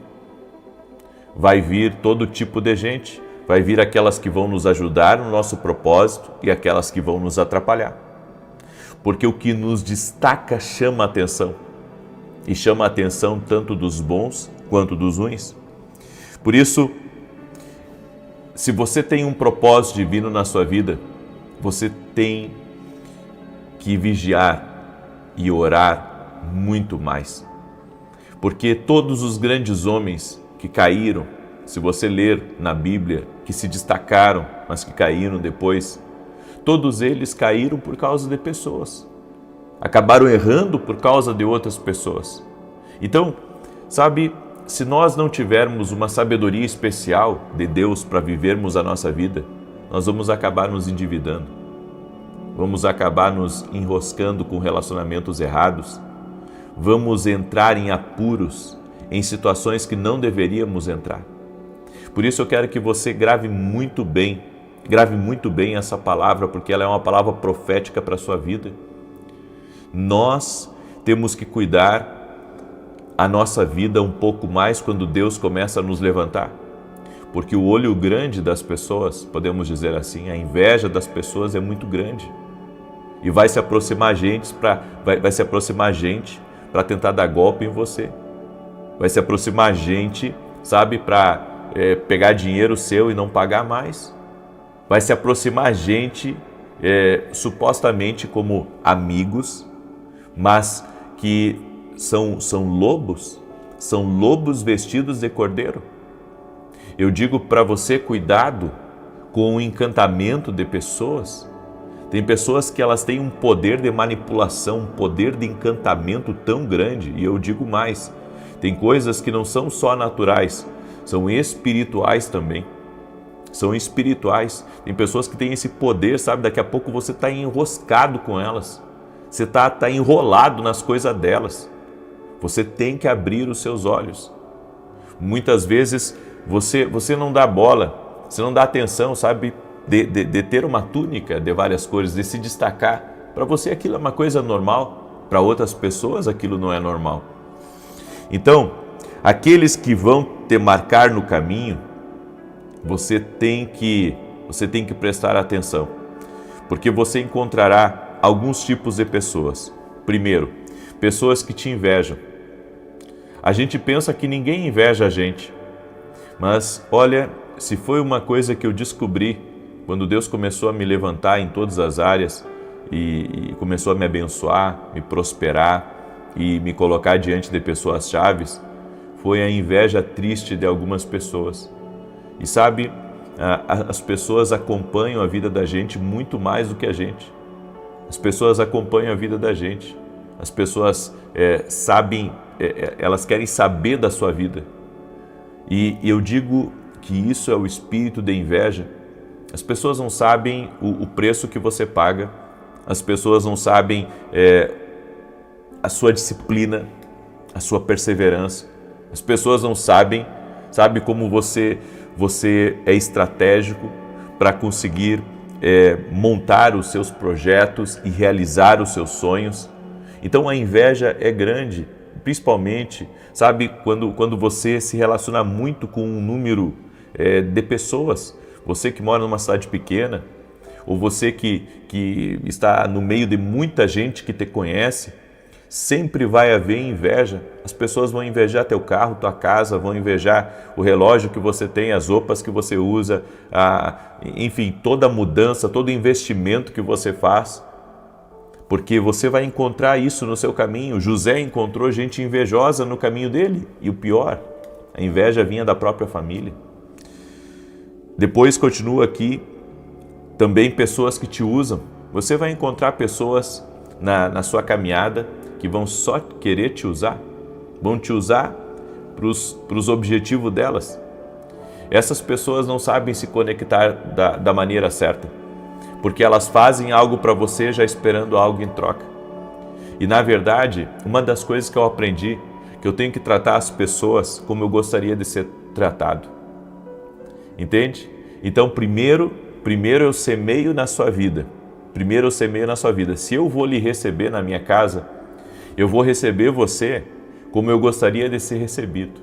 Vai vir todo tipo de gente, vai vir aquelas que vão nos ajudar no nosso propósito e aquelas que vão nos atrapalhar. Porque o que nos destaca chama a atenção, e chama a atenção tanto dos bons quanto dos ruins. Por isso, se você tem um propósito divino na sua vida, você tem que vigiar e orar muito mais. Porque todos os grandes homens que caíram, se você ler na Bíblia, que se destacaram, mas que caíram depois, todos eles caíram por causa de pessoas. Acabaram errando por causa de outras pessoas. Então, sabe, se nós não tivermos uma sabedoria especial de Deus para vivermos a nossa vida, nós vamos acabar nos endividando. Vamos acabar nos enroscando com relacionamentos errados. Vamos entrar em apuros, em situações que não deveríamos entrar. Por isso eu quero que você grave muito bem essa palavra, porque ela é uma palavra profética para a sua vida. Nós temos que cuidar a nossa vida um pouco mais quando Deus começa a nos levantar. Porque o olho grande das pessoas, podemos dizer assim, a inveja das pessoas é muito grande. E vai se aproximar gente para tentar dar golpe em você. Vai se aproximar gente, sabe, para pegar dinheiro seu e não pagar mais. Vai se aproximar gente, supostamente como amigos, mas que são lobos vestidos de cordeiro. Eu digo para você, cuidado com o encantamento de pessoas. Tem pessoas que elas têm um poder de manipulação, um poder de encantamento tão grande, e eu digo mais, tem coisas que não são só naturais, são espirituais também. São espirituais. Tem pessoas que têm esse poder, sabe? Daqui a pouco você está enroscado com elas. Você está enrolado nas coisas delas. Você tem que abrir os seus olhos. Muitas vezes você não dá bola, você não dá atenção, sabe? De ter uma túnica de várias cores, de se destacar. Para você aquilo é uma coisa normal, para outras pessoas aquilo não é normal. Então, aqueles que vão te marcar no caminho, você tem que prestar atenção, porque você encontrará alguns tipos de pessoas. Primeiro, pessoas que te invejam. A gente pensa que ninguém inveja a gente, mas olha, se foi uma coisa que eu descobri quando Deus começou a me levantar em todas as áreas e começou a me abençoar, me prosperar e me colocar diante de pessoas chaves, foi a inveja triste de algumas pessoas. E sabe, as pessoas acompanham a vida da gente muito mais do que a gente. As pessoas acompanham a vida da gente. As pessoas sabem, elas querem saber da sua vida. E eu digo que isso é o espírito de inveja. As pessoas não sabem o preço que você paga. As pessoas não sabem a sua disciplina, a sua perseverança. As pessoas não sabem, sabe como você é estratégico para conseguir montar os seus projetos e realizar os seus sonhos. Então a inveja é grande, principalmente, sabe, quando você se relaciona muito com um número de pessoas. Você que mora numa cidade pequena, ou você que está no meio de muita gente que te conhece, Sempre vai haver inveja. As pessoas vão invejar teu carro, tua casa, vão invejar o relógio que você tem, as roupas que você usa, enfim, toda mudança, todo investimento que você faz. Porque você vai encontrar isso no seu caminho. José encontrou gente invejosa no caminho dele. E o pior, a inveja vinha da própria família. Depois continua aqui, também pessoas que te usam. Você vai encontrar pessoas na sua caminhada que vão só querer te usar. Vão te usar para os objetivos delas. Essas pessoas não sabem se conectar da maneira certa, porque elas fazem algo para você já esperando algo em troca. E na verdade, uma das coisas que eu aprendi, que eu tenho que tratar as pessoas como eu gostaria de ser tratado. Entende? Então, primeiro eu semeio na sua vida. Primeiro eu semeio na sua vida. Se eu vou lhe receber na minha casa, eu vou receber você como eu gostaria de ser recebido.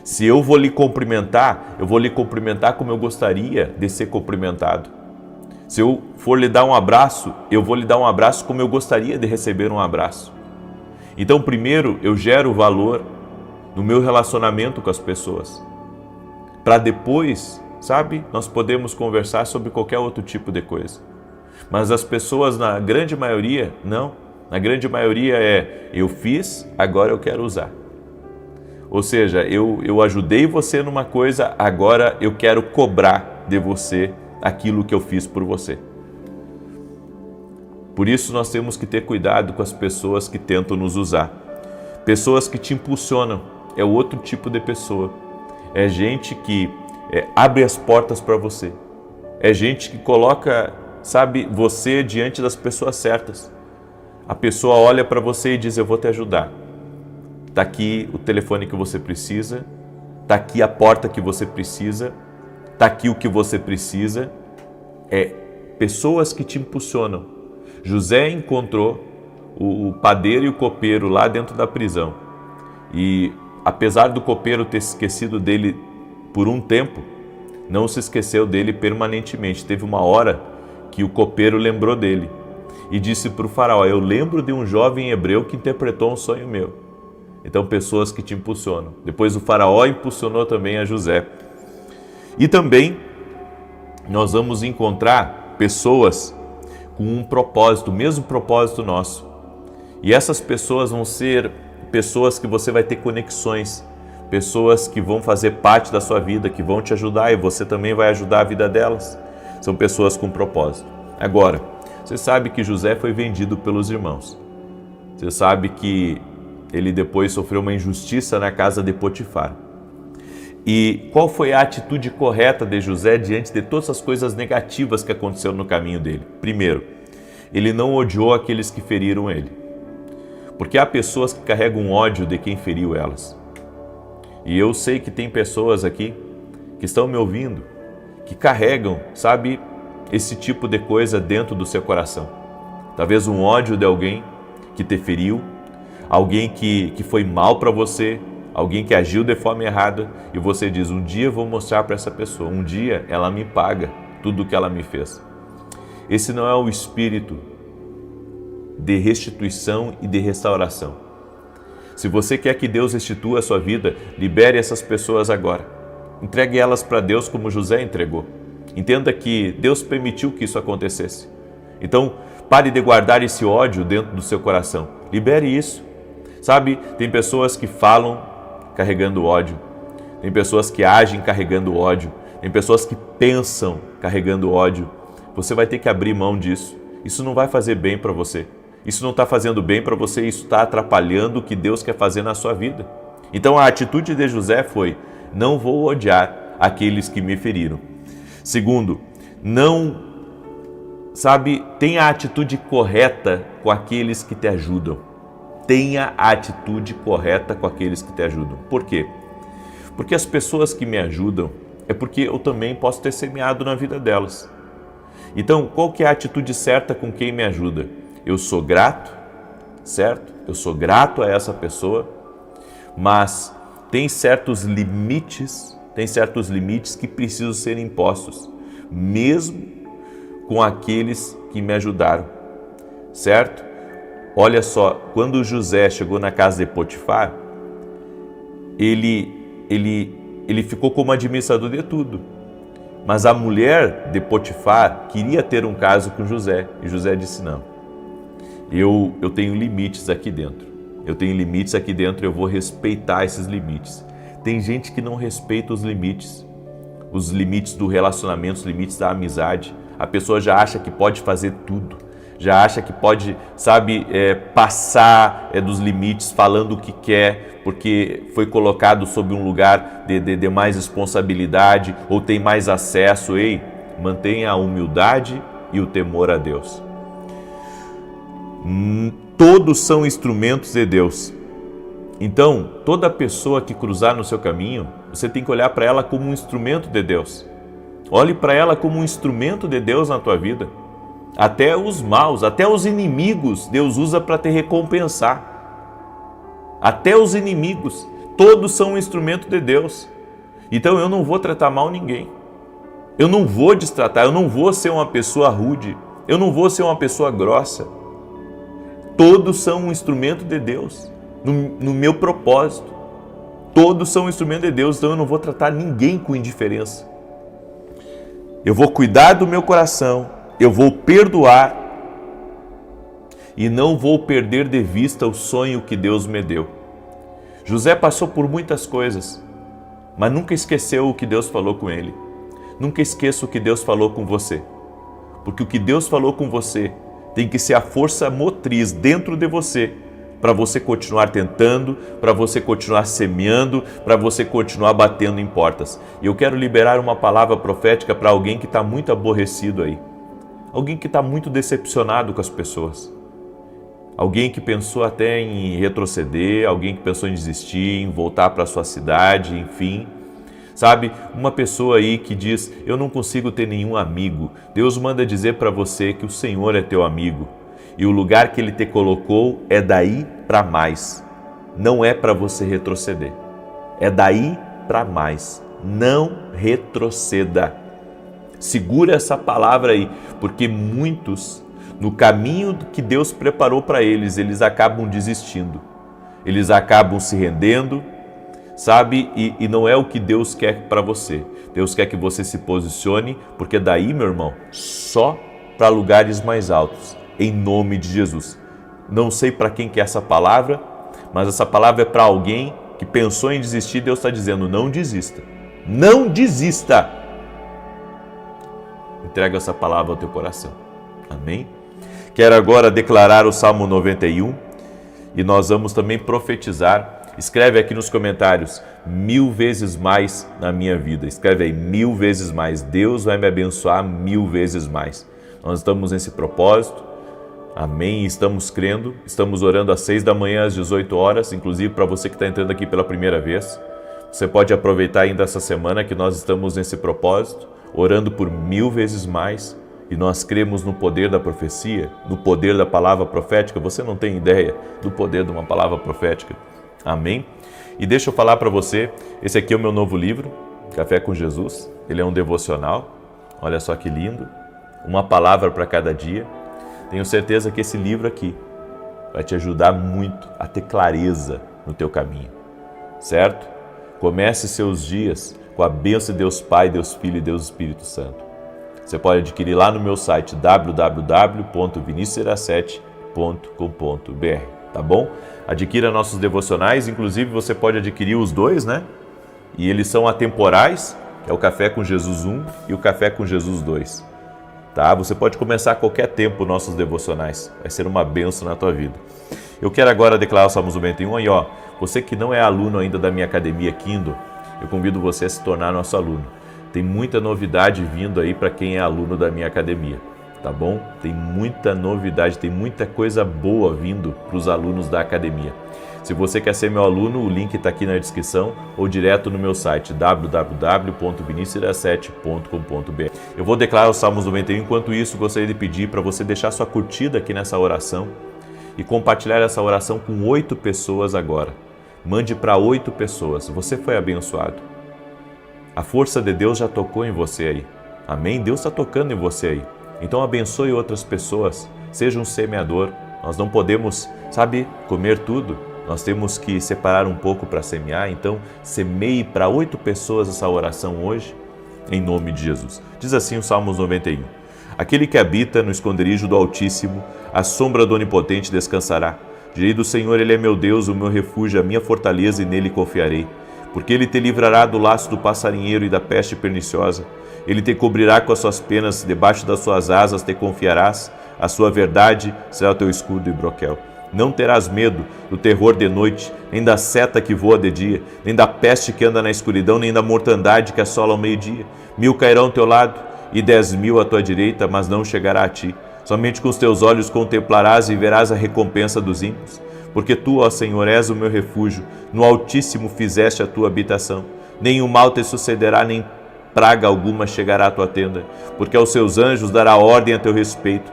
Se eu vou lhe cumprimentar, eu vou lhe cumprimentar como eu gostaria de ser cumprimentado. Se eu for lhe dar um abraço, eu vou lhe dar um abraço como eu gostaria de receber um abraço. Então, primeiro eu gero valor no meu relacionamento com as pessoas, para depois, sabe, nós podemos conversar sobre qualquer outro tipo de coisa. Mas as pessoas, na grande maioria, não. Na grande maioria eu fiz, agora eu quero usar. Ou seja, eu ajudei você numa coisa, agora eu quero cobrar de você aquilo que eu fiz por você. Por isso nós temos que ter cuidado com as pessoas que tentam nos usar. Pessoas que te impulsionam, é outro tipo de pessoa. É gente que abre as portas para você. É gente que coloca, sabe, você diante das pessoas certas. A pessoa olha para você e diz, eu vou te ajudar. Está aqui o telefone que você precisa, está aqui a porta que você precisa, está aqui o que você precisa. Pessoas que te impulsionam. José encontrou o padeiro e o copeiro lá dentro da prisão. E apesar do copeiro ter esquecido dele por um tempo, não se esqueceu dele permanentemente. Teve uma hora que o copeiro lembrou dele e disse para o faraó, eu lembro de um jovem hebreu que interpretou um sonho meu. Então, pessoas que te impulsionam. Depois o faraó impulsionou também a José. E também nós vamos encontrar pessoas com um propósito, o mesmo propósito nosso. E essas pessoas vão ser pessoas que você vai ter conexões, pessoas que vão fazer parte da sua vida, que vão te ajudar e você também vai ajudar a vida delas. São pessoas com propósito. Agora, você sabe que José foi vendido pelos irmãos. Você sabe que ele depois sofreu uma injustiça na casa de Potifar. E qual foi a atitude correta de José diante de todas as coisas negativas que aconteceram no caminho dele? Primeiro, ele não odiou aqueles que feriram ele. Porque há pessoas que carregam ódio de quem feriu elas. E eu sei que tem pessoas aqui que estão me ouvindo, que carregam, sabe, esse tipo de coisa dentro do seu coração. Talvez um ódio de alguém que te feriu, alguém que foi mal para você, alguém que agiu de forma errada, e você diz, um dia eu vou mostrar para essa pessoa, um dia ela me paga tudo o que ela me fez. Esse não é o espírito de restituição e de restauração. Se você quer que Deus restitua a sua vida, libere essas pessoas agora. Entregue elas para Deus como José entregou. Entenda que Deus permitiu que isso acontecesse. Então, pare de guardar esse ódio dentro do seu coração. Libere isso. Sabe, tem pessoas que falam carregando ódio. Tem pessoas que agem carregando ódio. Tem pessoas que pensam carregando ódio. Você vai ter que abrir mão disso. Isso não vai fazer bem para você. Isso não está fazendo bem para você, isso está atrapalhando o que Deus quer fazer na sua vida. Então a atitude de José foi, não vou odiar aqueles que me feriram. Segundo, tenha a atitude correta com aqueles que te ajudam. Tenha a atitude correta com aqueles que te ajudam. Por quê? Porque as pessoas que me ajudam é porque eu também posso ter semeado na vida delas. Então, qual que é a atitude certa com quem me ajuda? Eu sou grato, certo? Eu sou grato a essa pessoa, mas tem certos limites que precisam ser impostos, mesmo com aqueles que me ajudaram, certo? Olha só, quando José chegou na casa de Potifar, ele ficou como administrador de tudo. Mas a mulher de Potifar queria ter um caso com José. E José disse, não, eu tenho limites aqui dentro. Eu tenho limites aqui dentro, eu vou respeitar esses limites. Tem gente que não respeita os limites do relacionamento, os limites da amizade. A pessoa já acha que pode fazer tudo. Já acha que pode, passar dos limites falando o que quer, porque foi colocado sob um lugar de mais responsabilidade ou tem mais acesso. Ei, mantenha a humildade e o temor a Deus. Todos são instrumentos de Deus. Então, toda pessoa que cruzar no seu caminho, você tem que olhar para ela como um instrumento de Deus. Olhe para ela como um instrumento de Deus na tua vida. Até os maus, até os inimigos, Deus usa para te recompensar. Até os inimigos, todos são um instrumento de Deus. Então eu não vou tratar mal ninguém. Eu não vou destratar, eu não vou ser uma pessoa rude. Eu não vou ser uma pessoa grossa. Todos são um instrumento de Deus, no meu propósito. Todos são um instrumento de Deus, então eu não vou tratar ninguém com indiferença. Eu vou cuidar do meu coração. Eu vou perdoar e não vou perder de vista o sonho que Deus me deu. José passou por muitas coisas, mas nunca esqueceu o que Deus falou com ele. Nunca esqueça o que Deus falou com você, porque o que Deus falou com você tem que ser a força motriz dentro de você, para você continuar tentando, para você continuar semeando, para você continuar batendo em portas. E eu quero liberar uma palavra profética para alguém que está muito aborrecido aí. Alguém que está muito decepcionado com as pessoas. Alguém que pensou até em retroceder, alguém que pensou em desistir, em voltar para a sua cidade, enfim. Sabe, uma pessoa aí que diz, eu não consigo ter nenhum amigo. Deus manda dizer para você que o Senhor é teu amigo. E o lugar que Ele te colocou é daí para mais. Não é para você retroceder. É daí para mais. Não retroceda. Segura essa palavra aí, porque muitos, no caminho que Deus preparou para eles, eles acabam desistindo. Eles acabam se rendendo, sabe? E não é o que Deus quer para você. Deus quer que você se posicione, porque daí, meu irmão, só para lugares mais altos, em nome de Jesus. Não sei para quem que é essa palavra, mas essa palavra é para alguém que pensou em desistir. Deus está dizendo, não desista. Não desista. Entrega essa palavra ao teu coração. Amém? Quero agora declarar o Salmo 91 e nós vamos também profetizar. Escreve aqui nos comentários, 1000 vezes mais na minha vida. Escreve aí, 1000 vezes mais. Deus vai me abençoar 1000 vezes mais. Nós estamos nesse propósito. Amém? Estamos crendo. Estamos orando às 6 da manhã, às 18 horas. Inclusive para você que está entrando aqui pela primeira vez. Você pode aproveitar ainda essa semana que nós estamos nesse propósito, orando por 1000 vezes mais, e nós cremos no poder da profecia, no poder da palavra profética. Você não tem ideia do poder de uma palavra profética. Amém? E deixa eu falar para você, esse aqui é o meu novo livro, Café com Jesus. Ele é um devocional, olha só que lindo, uma palavra para cada dia. Tenho certeza que esse livro aqui vai te ajudar muito a ter clareza no teu caminho, certo? Comece seus dias com a bênção de Deus Pai, Deus Filho e Deus Espírito Santo. Você pode adquirir lá no meu site www.vinicius07.com.br, tá bom? Adquira nossos devocionais, inclusive você pode adquirir os dois, né? E eles são atemporais, que é o Café com Jesus 1 e o Café com Jesus 2. Tá? Você pode começar a qualquer tempo nossos devocionais, vai ser uma bênção na tua vida. Eu quero agora declarar o Salmo 91 aí, ó. Você que não é aluno ainda da minha academia Kindle, eu convido você a se tornar nosso aluno. Tem muita novidade vindo aí para quem é aluno da minha academia, tá bom? Tem muita novidade, tem muita coisa boa vindo para os alunos da academia. Se você quer ser meu aluno, o link está aqui na descrição ou direto no meu site www.vinicius07.com.br. Eu vou declarar o Salmos 91, enquanto isso gostaria de pedir para você deixar sua curtida aqui nessa oração e compartilhar essa oração com 8 pessoas agora. Mande para 8 pessoas. Você foi abençoado. A força de Deus já tocou em você aí. Amém? Deus está tocando em você aí. Então abençoe outras pessoas. Seja um semeador. Nós não podemos, comer tudo. Nós temos que separar um pouco para semear. Então, semeie para 8 pessoas essa oração hoje, em nome de Jesus. Diz assim o Salmos 91. Aquele que habita no esconderijo do Altíssimo, à sombra do Onipotente descansará. Direi do Senhor, Ele é meu Deus, o meu refúgio, a minha fortaleza, e nele confiarei. Porque Ele te livrará do laço do passarinheiro e da peste perniciosa. Ele te cobrirá com as suas penas, debaixo das suas asas te confiarás. A sua verdade será o teu escudo e broquel. Não terás medo do terror de noite, nem da seta que voa de dia, nem da peste que anda na escuridão, nem da mortandade que assola ao meio-dia. 1000 cairão ao teu lado e 10.000 à tua direita, mas não chegará a ti. Somente com os teus olhos contemplarás e verás a recompensa dos ímpios. Porque tu, ó Senhor, és o meu refúgio, no Altíssimo fizeste a tua habitação. Nenhum mal te sucederá, nem praga alguma chegará à tua tenda, porque aos seus anjos dará ordem a teu respeito,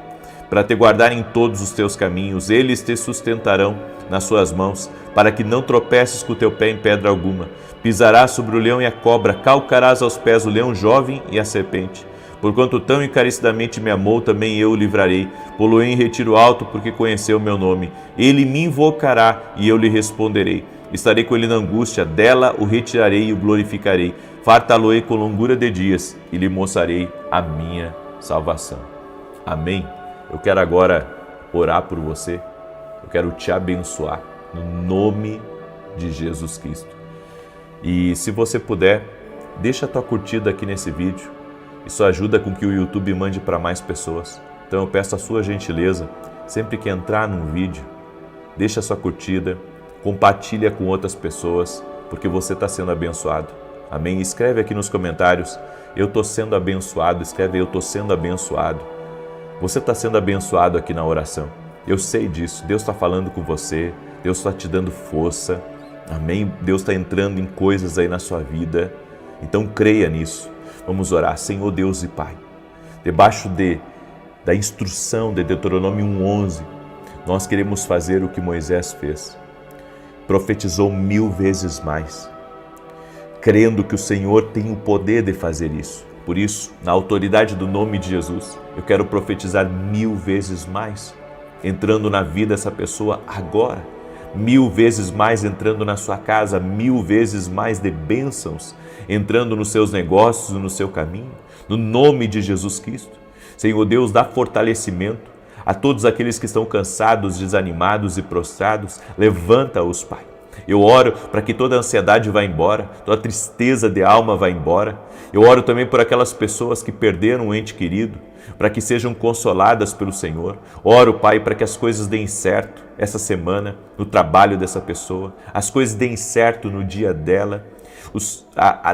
para te guardar em todos os teus caminhos. Eles te sustentarão nas suas mãos, para que não tropeces com o teu pé em pedra alguma. Pisarás sobre o leão e a cobra, calcarás aos pés o leão jovem e a serpente. Porquanto tão encarecidamente me amou, também eu o livrarei. Pô-lo-ei em retiro alto, porque conheceu o meu nome. Ele me invocará e eu lhe responderei. Estarei com ele na angústia, dela o retirarei e o glorificarei. Fartá-lo-ei com longura de dias e lhe mostrarei a minha salvação. Amém? Eu quero agora orar por você. Eu quero te abençoar no nome de Jesus Cristo. E se você puder, deixa a tua curtida aqui nesse vídeo. Isso ajuda com que o YouTube mande para mais pessoas. Então eu peço a sua gentileza, sempre que entrar num vídeo, deixa a sua curtida, compartilha com outras pessoas, porque você está sendo abençoado. Amém? Escreve aqui nos comentários, eu estou sendo abençoado. Escreve, eu estou sendo abençoado. Você está sendo abençoado aqui na oração. Eu sei disso. Deus está falando com você. Deus está te dando força. Amém? Deus está entrando em coisas aí na sua vida. Então creia nisso. Vamos orar. Senhor Deus e Pai, debaixo da instrução de Deuteronômio 1:11, nós queremos fazer o que Moisés fez. Profetizou 1000 vezes mais, crendo que o Senhor tem o poder de fazer isso. Por isso, na autoridade do nome de Jesus, eu quero profetizar 1000 vezes mais, entrando na vida dessa pessoa agora. 1000 vezes mais entrando na sua casa, 1000 vezes mais de bênçãos entrando nos seus negócios, no seu caminho, no nome de Jesus Cristo. Senhor Deus, dá fortalecimento a todos aqueles que estão cansados, desanimados e prostrados. Levanta-os, Pai. Eu oro para que toda a ansiedade vá embora, toda a tristeza de alma vá embora. Eu oro também por aquelas pessoas que perderam um ente querido, para que sejam consoladas pelo Senhor. Oro, Pai, para que as coisas deem certo essa semana, no trabalho dessa pessoa, as coisas deem certo no dia dela,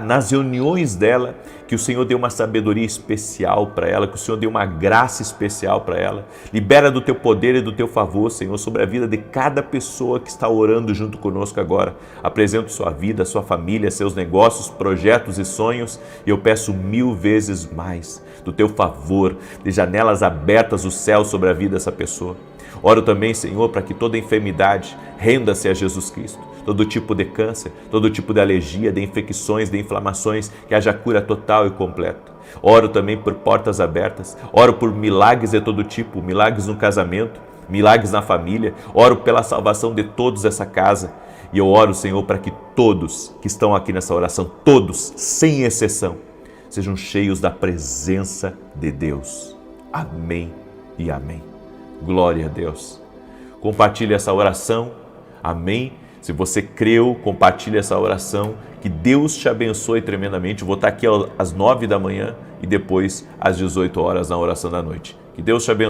nas reuniões dela, que o Senhor dê uma sabedoria especial para ela, que o Senhor dê uma graça especial para ela. Libera do teu poder e do teu favor, Senhor, sobre a vida de cada pessoa que está orando junto conosco agora. Apresento sua vida, sua família, seus negócios, projetos e sonhos, e eu peço 1000 vezes mais do teu favor, de janelas abertas o céu sobre a vida dessa pessoa. Oro também, Senhor, para que toda enfermidade renda-se a Jesus Cristo. Todo tipo de câncer, todo tipo de alergia, de infecções, de inflamações, que haja cura total e completa. Oro também por portas abertas. Oro por milagres de todo tipo, milagres no casamento, milagres na família. Oro pela salvação de todos dessa casa. E eu oro, Senhor, para que todos que estão aqui nessa oração, todos, sem exceção, sejam cheios da presença de Deus. Amém e amém. Glória a Deus. Compartilhe essa oração. Amém. Se você creu, compartilhe essa oração. Que Deus te abençoe tremendamente. Eu vou estar aqui às 9 da manhã e depois às 18 horas na oração da noite. Que Deus te abençoe.